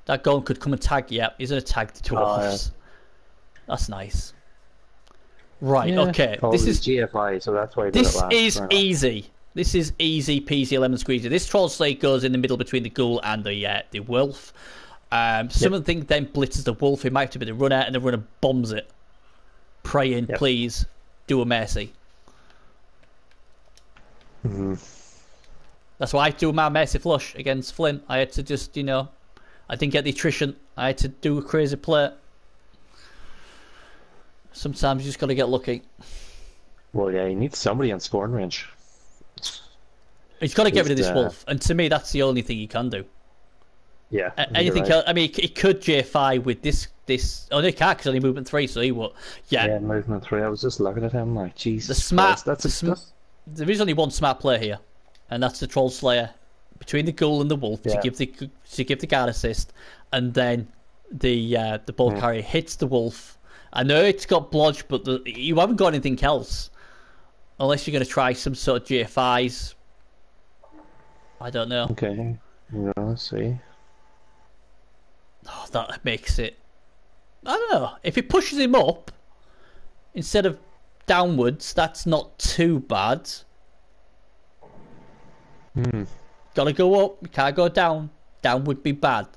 that golem could come and tag. Yeah, he's going to tag the dwarfs. That's nice. Right, okay. This is GFI, so that's why this is easy. This is easy peasy lemon squeezy. This Troll Slayer goes in the middle between the ghoul and the wolf. Something then blitzes the wolf. It might have to be the runner, and the runner bombs it. Praying, please, do a mercy. Mm-hmm. That's why I do my mercy flush against Flint. I had to just, you know, I didn't get the attrition. I had to do a crazy play. Sometimes you just got to get lucky. Well, yeah, he needs somebody in scoring range. He's got to get rid of this wolf, and to me, that's the only thing he can do. Yeah, I think you're Anything right. else? I mean, it could J5 with this. Oh, no, it can't because only movement 3. So he would. Yeah, Yeah, movement 3. I was just looking at him like, the Jesus smart. Christ, that's There is only one smart player here, and that's the Troll Slayer between the Ghoul and the Wolf yeah. to give the guard assist, and then the ball carrier hits the Wolf. I know it's got blodge, but you haven't got anything else, unless you're going to try some sort of GFIs. I don't know. Okay, yeah, let's see. Oh, that makes it. I don't know. If it pushes him up instead of downwards, that's not too bad. Gotta go up. You can't go down. Down would be bad.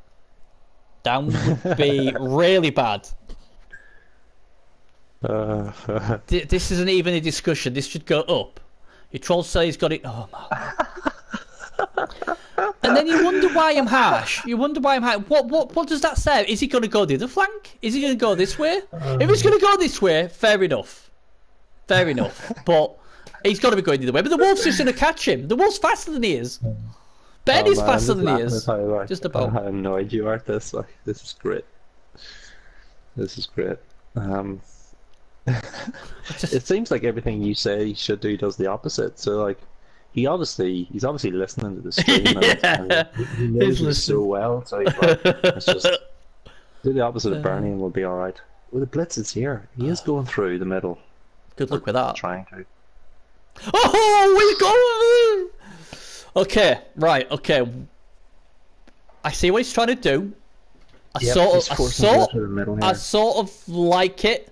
Down would be really bad. This isn't even a discussion. This should go up. Your troll say's got it. Oh my. And then you wonder why I'm harsh. You wonder why I'm harsh. What does that say? Is he going to go the other flank? Is he going to go this way? If he's going to go this way, fair enough. Fair enough. But he's got to be going the other way. But the wolf's just going to catch him. The wolf's faster than he is. Ben is faster than he is. Just about. How annoyed you are at this. Like, this is great. This is great. It seems like everything you say he should do does the opposite. So like, he's obviously listening to the stream. Yeah, and he knows it so well. So he's like, let's just do the opposite of Bernie, and we'll be all right. Well, the blitz is here. He is going through the middle. Good luck with that. Trying to. Oh, we go. Okay, right. Okay, I see what he's trying to do. I sort of like it,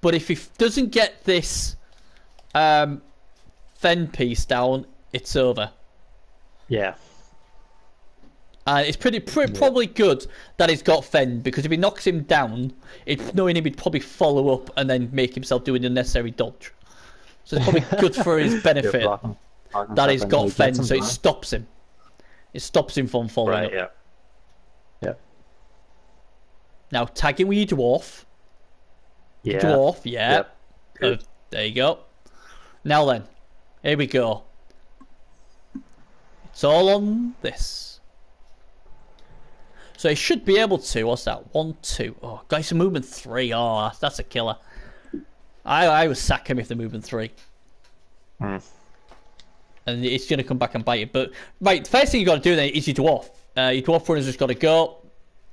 but if he doesn't get this Fen piece down, it's over. Yeah. And it's probably good that he's got Fen, because if he knocks him down, knowing him, he'd probably follow up and then make himself do an unnecessary dodge. So it's probably good for his benefit that he's got Fen, so it stops him. It stops him from following up. Yeah. Yeah. Now tag him with your dwarf. Yeah. Dwarf, yeah. Yep. There you go. Now then, here we go. It's all on this. So he should be able to. What's that? 1, 2. Oh, guys, a movement 3. Oh, that's a killer. I would sack him if the movement 3. And it's going to come back and bite you. But right, the first thing you got to do then is your dwarf. Your dwarf runner's just got to go.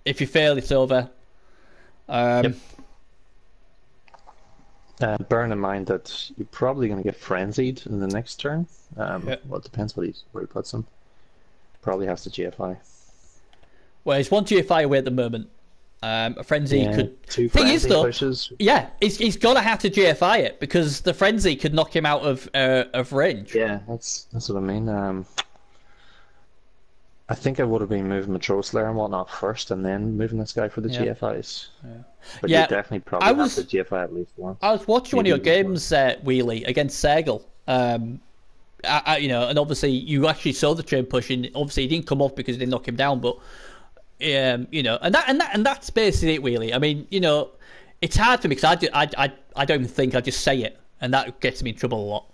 If you fail, it's over. Yep. Bearing in mind that you're probably going to get frenzied in the next turn. Well, it depends where he puts him. Probably has to GFI. Well, he's one GFI away at the moment. A frenzy could. Two thing is though, pushes. yeah, he's got to have to GFI it, because the frenzy could knock him out of range. Yeah, that's what I mean. I think I would have been moving my Troll Slayer and whatnot first, and then moving this guy for the GFIs. But you definitely probably have to GFI at least once. I was watching one of your games, Wheelie, against Sergal. And obviously you actually saw the train pushing. Obviously he didn't come off because it didn't knock him down, but and that's basically it, really. I mean, it's hard for me because I don't even think, I just say it, and that gets me in trouble a lot.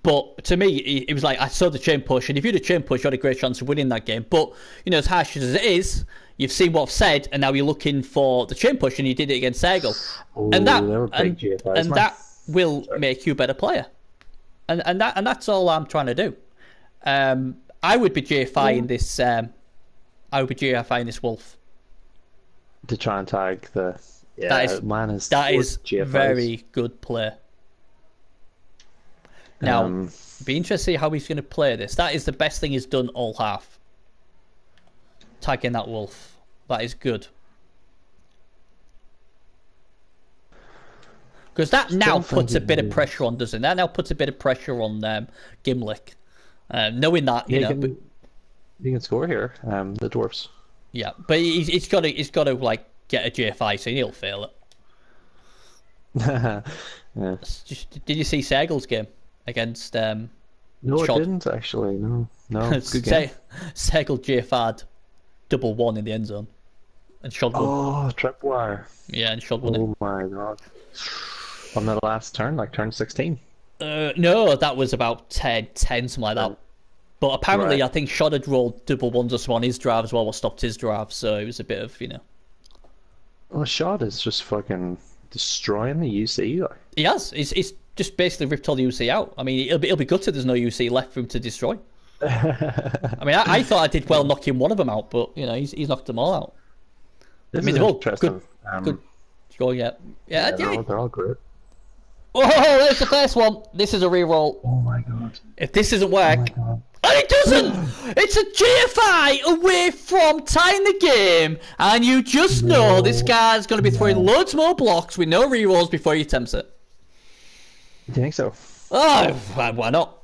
But to me, it was like, I saw the chain push, and if you'd a chain push, you had a great chance of winning that game. But as harsh as it is, you've seen what I've said, and now you're looking for the chain push, and you did it against Sergal, and that will make you a better player, and that's all I'm trying to do. I would be GFIing this. I would be GFIing this wolf to try and tag the. Yeah, that is very good play. Now, be interested to see how he's going to play this. That is the best thing he's done all half. Tagging that wolf. That is good. Because that now puts a bit of pressure on, doesn't it? That now puts a bit of pressure on Gimlik. Knowing that, you can score here, the dwarfs. Yeah, but he's got to like get a GFI, so he'll fail it. Yeah. Did you see Sergal's game against? No, I didn't actually. No. Good game. Sergal GFI'd 1-1 in the end zone, and shot one. Oh, tripwire. Yeah, and shot one. Oh my god! On the last turn, like turn 16. No, that was about 10, something like that. But apparently, Right. I think Shod had rolled double ones or so on his drive as well, what stopped his drive. So it was a bit of, Well, Shot is just fucking destroying the UC. Like. He has. He's just basically ripped all the UC out. I mean, he'll be gutted there's no UC left for him to destroy. I mean, I thought I did well knocking one of them out, but, he's knocked them all out. This I mean, is they're all interesting. good. Oh, yeah. Yeah, they're all great. Oh, there's the first one. This is a reroll. Oh my god. If this doesn't work, God. and it doesn't, it's a GFI away from tying the game, and you just know this guy's going to be throwing loads more blocks with no rerolls before he attempts it. Do you think so? Oh, why not?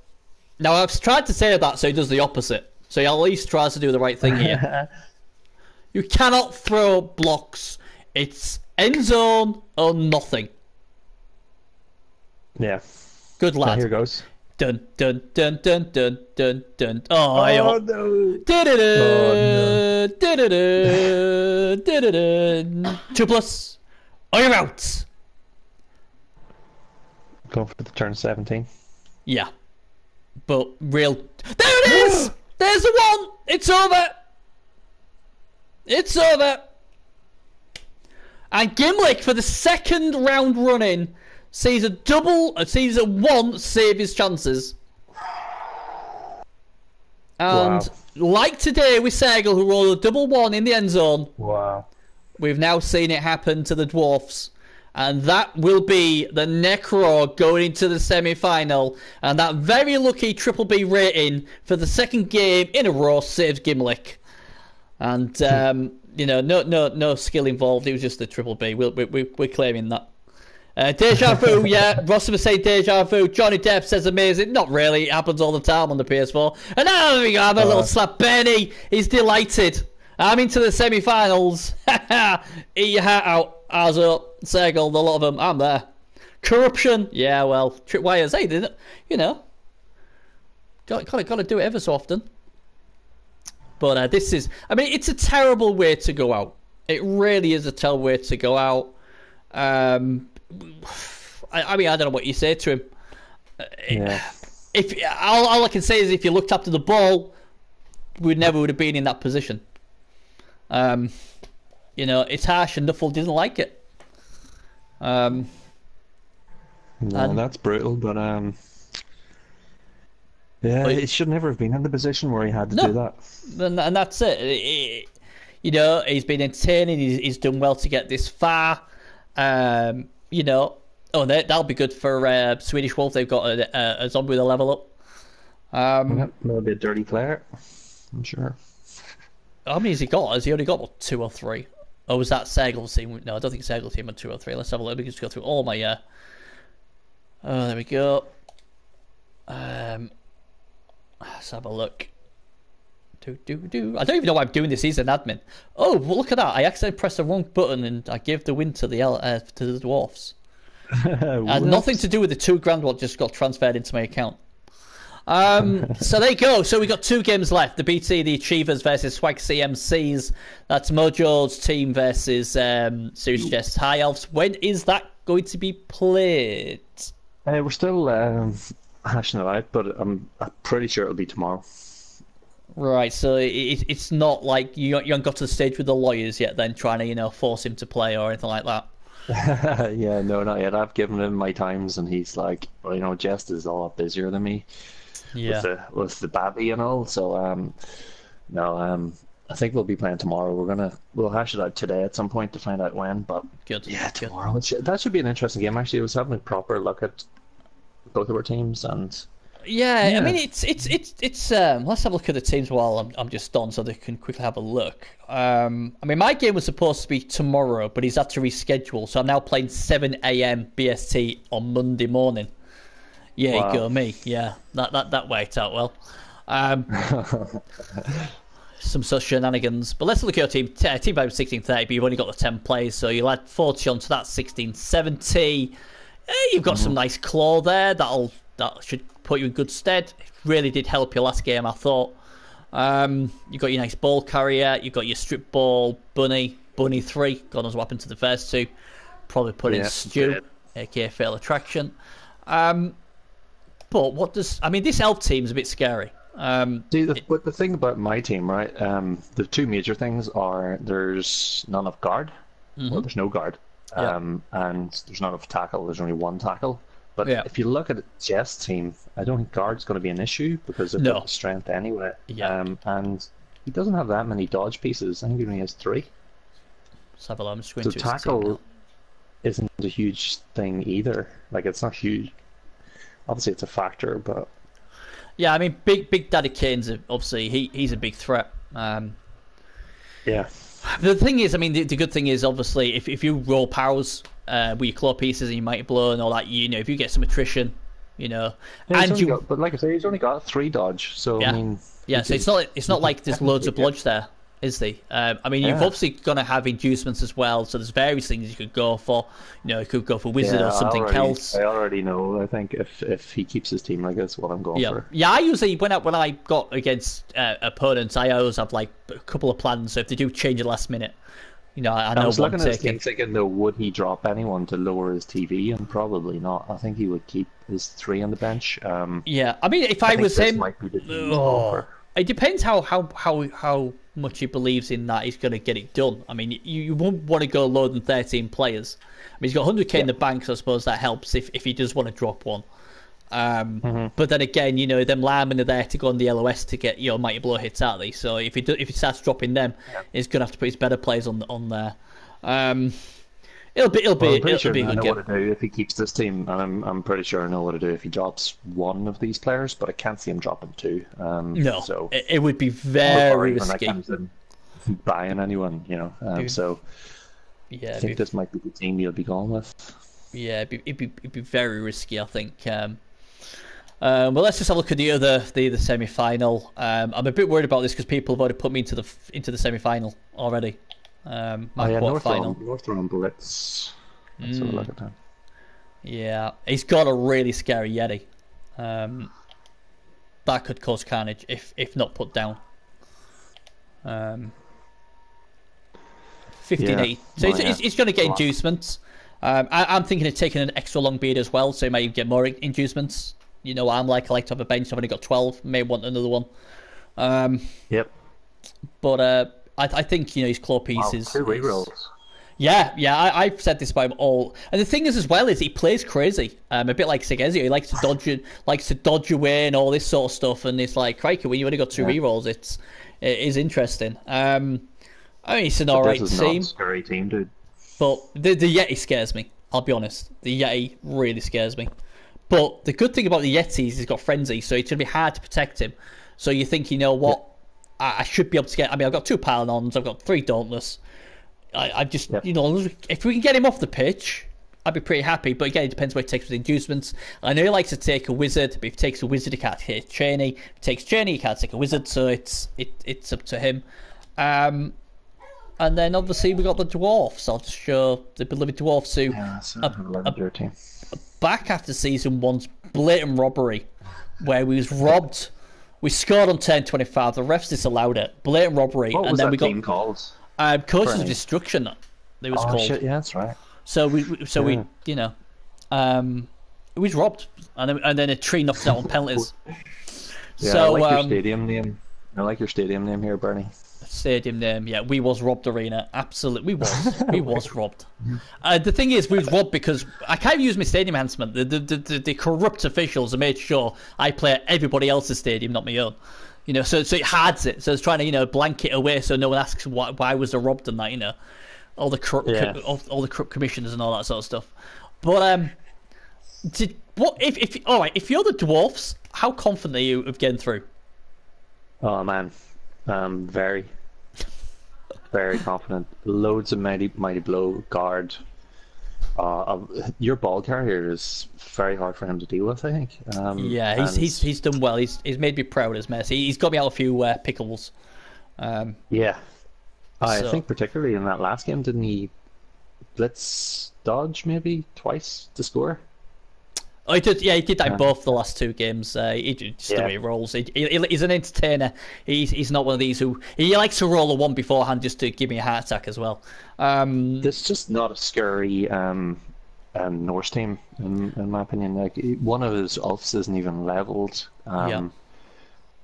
Now, I've tried to say that so he does the opposite. So he at least tries to do the right thing here. You cannot throw blocks. It's end zone or nothing. Yeah. Good lad. Here goes. Dun dun dun dun dun dun dun. Oh, no. Da-da-da. 2 plus. Oh, you're out. Going for the turn 17. Yeah. But real. There it is! There's the one! It's over! It's over! And Gimlik, for the second round running, sees a one save his chances. And like today with Segel, who rolled a double one in the end zone, Wow. we've now seen it happen to the Dwarfs. And that will be the Necro going into the semi-final. And that very lucky triple B rating for the second game in a row saves Gimlik. And, no skill involved. It was just the triple B. We're claiming that. Deja vu, yeah. Ross was saying deja vu. Johnny Depp says amazing. Not really. It happens all the time on the PS4. And now we have a little slap. Benny is delighted. I'm into the semi-finals. Eat your hat out. Arzo, Segel, a lot of them. I'm there. Corruption. Yeah, well, tripwires. Hey, got to do it ever so often. But this is... I mean, it's a terrible way to go out. It really is a terrible way to go out. I mean, I don't know what you say to him. Yeah. If all I can say is if you looked after the ball, we never would have been in that position. It's harsh and Nuffle didn't like it. No, that's brutal, but he should never have been in the position where he had to do that. And that's it. He's been entertaining. He's done well to get this far. That'll be good for Swedish Wolf. They've got a zombie with a level up. Maybe a dirty player. I'm sure. How many has he got? Has he only got 2 or 3? Or was that Segel's team? No, I don't think Segel's team had 2 or 3. Let's have a look. Let me just go through all my... Oh, there we go. Let's have a look. I don't even know why I'm doing this. He's an admin. Oh, well, look at that. I accidentally pressed the wrong button and I gave the win to the Dwarfs. Had nothing to do with the $2,000 what just got transferred into my account. So there you go. So we got 2 games left. The BT, the Achievers versus Swag CMCs. That's Mojo's team versus Series Jess High Elves. When is that going to be played? We're still hashing it out, but I'm pretty sure it'll be tomorrow. Right, so it's not like you haven't got to the stage with the lawyers yet then, trying to, force him to play or anything like that. Yeah, no, not yet. I've given him my times and he's like, Jest is a lot busier than me. Yeah. With the babby and all. So I think we'll be playing tomorrow. We'll hash it out today at some point to find out when. But good. Yeah, tomorrow. That should be an interesting game. Actually, I was having a proper look at both of our teams and. Yeah, I mean it's let's have a look at the teams while I'm just on so they can quickly have a look. I mean my game was supposed to be tomorrow, but he's had to reschedule, so I'm now playing 7 a.m. BST on Monday morning. Yeah, wow. You go me. Yeah, that worked out well. Some such shenanigans. But let's look at your team. Team by 1630, but you've only got the 10 players, so you'll add 40 onto that 1670. You've got some nice claw there. That should put you in good stead. It really did help your last game, I thought. You've got your nice ball carrier. You've got your strip ball bunny 3. God knows what happened to the first 2. Probably put in Stew, aka Fail Attraction. But this elf team's a bit scary. See, but the thing about my team, right? The two major things are there's none of guard. Well, there's no guard. And there's not enough tackle. There's only one tackle. But if you look at Jeff's team, I don't think guard's going to be an issue because they've got the strength anyway. And he doesn't have that many dodge pieces. I think he only has 3. Let's have a look. I'm just going so to tackle isn't a huge thing either. Like, it's not huge. Obviously, it's a factor, but yeah, I mean, Big Daddy Kane's obviously he's a big threat. Yeah. The thing is, I mean, the good thing is obviously if you roll powers with your claw pieces and your mighty blow and all that, you know, if you get some attrition, you know, but like I say, he's only got 3 dodge, so I mean, so it's not like there's loads of bludge there, is there? I mean, you've obviously gonna have inducements as well, so there's various things you could go for. You know, you could go for wizard or something else. I already know. I think if he keeps his team like this, what I'm going for. Yeah, I usually when I got against opponents, I always have like a couple of plans. So if they do change at the last minute, you know, I know. I was looking at his team thinking, though, would he drop anyone to lower his TV? And probably not. I think he would keep his 3 on the bench. Yeah, I mean, if I was him, it depends how much he believes in that he's going to get it done. I mean, you won't want to go lower than 13 players. I mean, he's got 100k in the bank, so I suppose that helps if he does want to drop one. But then again, you know, them linemen are there to go on the LOS to get, you know, mighty blow hits out of these. So if he starts dropping them, he's going to have to put his better players on there. It'll be a good game. I know what to do if he keeps this team, and I'm pretty sure I know what to do if he drops one of these players, but I can't see him dropping 2. No, so it would be very risky. I can't see him buying anyone, you know. So yeah, I think this might be the team he'll be going with. Yeah, it'd be very risky, I think. Well, let's just have a look at the semi-final. I'm a bit worried about this because people have already put me into the semi-final already. North Round Blitz. Let's have a look at that. Yeah, he's got a really scary Yeti. That could cause carnage if not put down. 1580. So he's going to get inducements. I'm thinking of taking an extra long beard as well, so he might get more inducements. You know, I like to have a bench. I've only got 12. May want another one. Yep. But I think, you know, his claw pieces. 2 rerolls. Yeah. I've said this about him all. And the thing is, as well, is he plays crazy. A bit like seghezzio. He likes to dodge away and all this sort of stuff. And it's like, crikey, when you only got 2 rerolls, it is interesting. I mean, it's an alright team. This is not a scary team, dude. But the Yeti scares me. I'll be honest. The Yeti really scares me. But the good thing about the Yeti is he's got frenzy, so it's going to be hard to protect him. So you think, you know what? I should be able to get... I mean, I've got 2 Paladins, I've got 3 Dauntless. I just, you know, if we can get him off the pitch, I'd be pretty happy. But again, it depends what he takes with inducements. I know he likes to take a wizard, but if he takes a wizard, he can't hit Cheney. If he takes Cheney, he can't take a wizard, so it's up to him. And then obviously we got the dwarfs. I'll just show the beloved dwarfs who back after season 1's blatant robbery, where we was robbed. We scored on 10-25. The refs disallowed it. Blatant robbery. What was that team called? Coaches of Destruction. It was called. Shit, yeah, that's right. So we you know, it was robbed, and then a tree knocked out on penalties. Yeah, so, I like your stadium name. I like your stadium name here, Bernie. Stadium name, yeah. We was robbed arena. Absolutely, we was robbed. The thing is, we was robbed because I can't use my stadium enhancement. The corrupt officials have made sure I play at everybody else's stadium, not my own. You know, so it hides it. So it's trying to, you know, blanket away so no one asks why was they robbed and that, you know, all the corrupt commissioners and all that sort of stuff. But if you're the dwarfs, how confident are you of getting through? Oh man, very confident. Loads of mighty blow guard. Your ball carrier is very hard for him to deal with, I think. He's done well. He's made me proud as Messi. He's got me out a few pickles. I think particularly in that last game, didn't he blitz dodge maybe twice to score? Oh, he did. Yeah, he did that in both the last 2 games. He just the way he rolls. He's an entertainer. He's not one of these who he likes to roll a 1 beforehand just to give me a heart attack as well. This is just not a scary Norse team in my opinion. Like one of his ults isn't even leveled.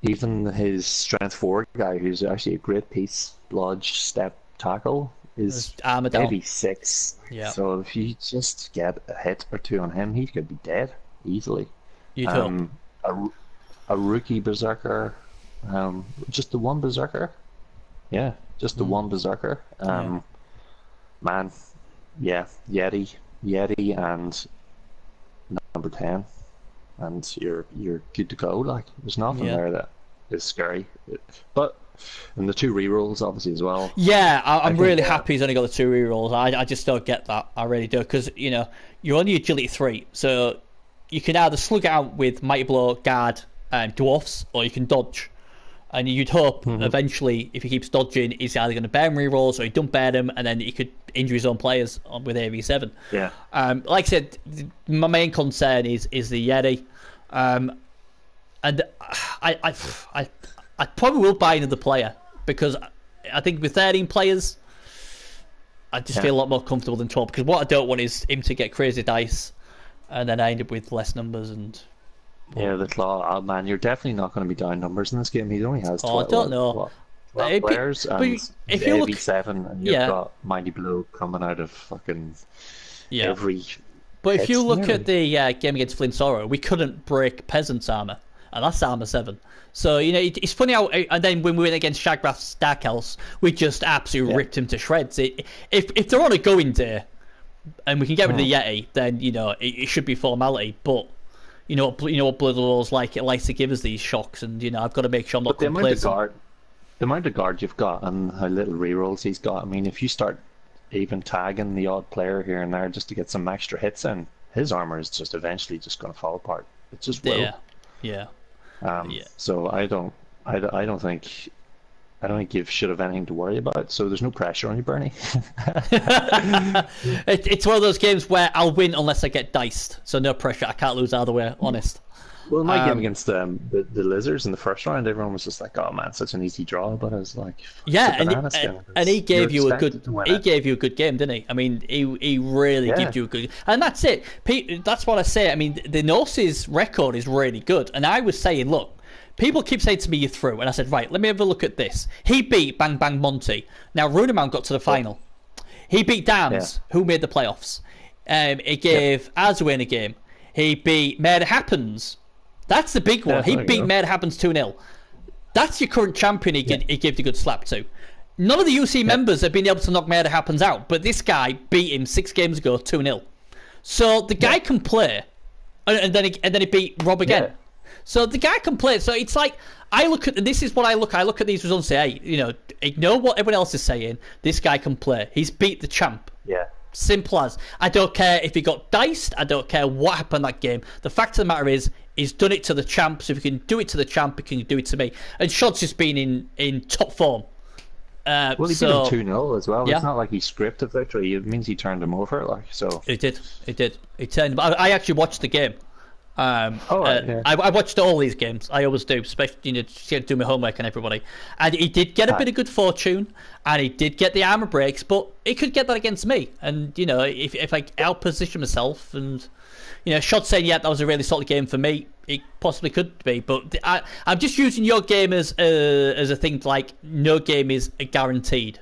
even his strength 4 guy, who's actually a great piece, Lodge step tackle, is maybe 6. Yeah. So if you just get a hit or two on him, he could be dead easily. You'd hope. A rookie berserker, just the one berserker. Yeah, just the one berserker. Man, yeah, Yeti, and number 10, and you're good to go. Like, there's nothing there that is scary. But and the 2 rerolls obviously as well. Yeah, I'm really happy he's only got the 2 rerolls. I just don't get that. I really do, because you're only agility 3, so you can either slug it out with mighty blow, guard, dwarfs, or you can dodge. And you'd hope eventually, if he keeps dodging, he's either going to bear him rerolls or he don't bear them, and then he could injure his own players with AV7. Yeah. Like I said, my main concern is the Yeti, and I probably will buy another player, because I think with 13 players, I just feel a lot more comfortable than 12. Because what I don't want is him to get crazy dice, and then I end up with less numbers and. Yeah, the claw. Oh man, you're definitely not going to be down numbers in this game. He only has 12, I don't know. 12 players, and if you look, AV7, and you've got Mighty Blow coming out of fucking every. But if you look at the game against Flint, we couldn't break Peasant's armor, and that's armor 7. So it's funny how, and then when we went against Shagrath's Dark Elves, we just absolutely ripped him to shreds. If they're on a going day, and we can get rid of the Yeti, then it should be formality, but. You know what Blood Law's like. It likes to give us these shocks, and I've got to make sure I'm not complacent. The amount of guard you've got and how little rerolls he's got. I mean, if you start even tagging the odd player here and there just to get some extra hits in, his armor is just eventually just going to fall apart. It just will. Yeah. So I don't think you should have anything to worry about. So there's no pressure on you, Bernie. It's one of those games where I'll win unless I get diced. So no pressure. I can't lose either way. Honest. Well, my game against the Lizards in the first round, everyone was just like, "Oh man, such an easy draw." But I was like, and he gave you a good game, didn't he? I mean, he really gave you a good, and that's it. That's what I say. I mean, the Norse's record is really good, and I was saying, look. People keep saying to me, "You're through," and I said, "Right, let me have a look at this." He beat Bang Bang Monty. Now Runamount got to the final. He beat Dams, who made the playoffs. He gave Azwin a game. He beat Murder Happens. That's the big one. He beat Murder Happens 2-0. That's your current champion. He gave the good slap to. None of the UC members have been able to knock Murder Happens out, but this guy beat him 6 games ago 2-0. So the guy can play, and then he beat Rob again. Yeah. So the guy can play. So it's like I look at this is what I look. I look at these results and say, hey, ignore what everyone else is saying. This guy can play. He's beat the champ. Yeah. Simple as. I don't care if he got diced. I don't care what happened that game. The fact of the matter is, he's done it to the champ. So if he can do it to the champ, he can do it to me. And Shod's just been in top form. Well, he beat him 2-0 as well. Yeah. It's not like he scripted the victory. It means he turned him over. He did. He turned. I actually watched the game. I watched all these games. I always do, especially to do my homework and everybody. And he did get a bit of good fortune, and he did get the armor breaks, but he could get that against me. And if I outposition myself, and Shot saying that was a really solid game for me, it possibly could be. But I'm just using your game as a thing like no game is guaranteed.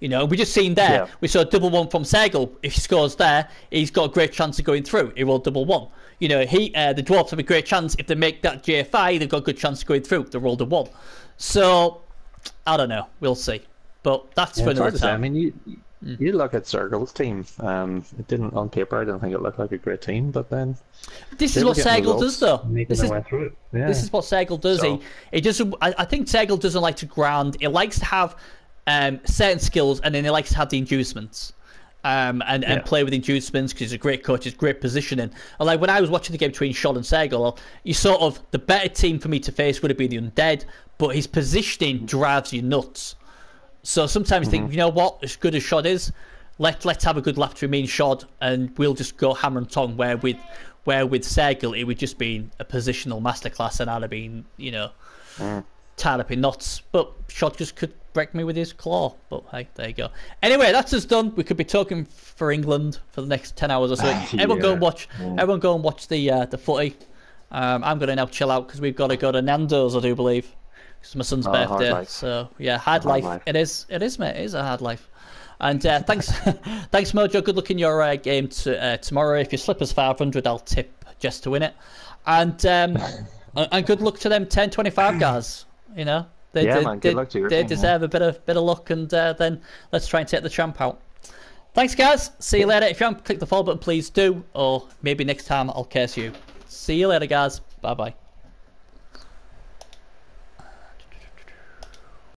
We just seen there. Yeah. We saw a 1-1 from Segel. If he scores there, he's got a great chance of going through. He rolled 1-1. The Dwarfs have a great chance. If they make that JFI, they've got a good chance of going through. They rolled a 1. So, I don't know. We'll see. But that's for another time. I mean, you look at Sergel's team. It didn't, on paper, I don't think it looked like a great team, but then... This is what Segel does, though. This is what Segel does. So. He doesn't... I think Segel doesn't like to ground. He likes to have certain skills, and then he likes to have the inducements. And play with inducements because he's a great coach, he's great positioning. And like when I was watching the game between Shod and Segel, you sort of the better team for me to face would have been the Undead, but his positioning drives you nuts. So sometimes you think, you know what, as good as Shod is, let's have a good laugh between me and Shod, and we'll just go hammer and tong. Where with Segel, it would just been a positional masterclass, and I'd have been, tied up in knots. But Shod just could break me with his claw. But hey, there you go. Anyway, that's us done. We could be talking for England for the next 10 hours or so. Everyone go and watch the footy. I'm going to now chill out because we've got to go to Nando's, I do believe. It's my son's Hard birthday, life. so yeah, hard life. It is, mate. It is a hard life. And thanks, thanks, Mojo. Good luck in your game tomorrow. If you slip us 500, I'll tip just to win it. And good luck to them 10-25 guys. You know, man. Good luck to your they team, deserve a bit of luck, and then let's try and take the champ out. Thanks, guys. See you later. If you haven't clicked the follow button, please do, or maybe next time I'll curse you. See you later, guys. Bye bye.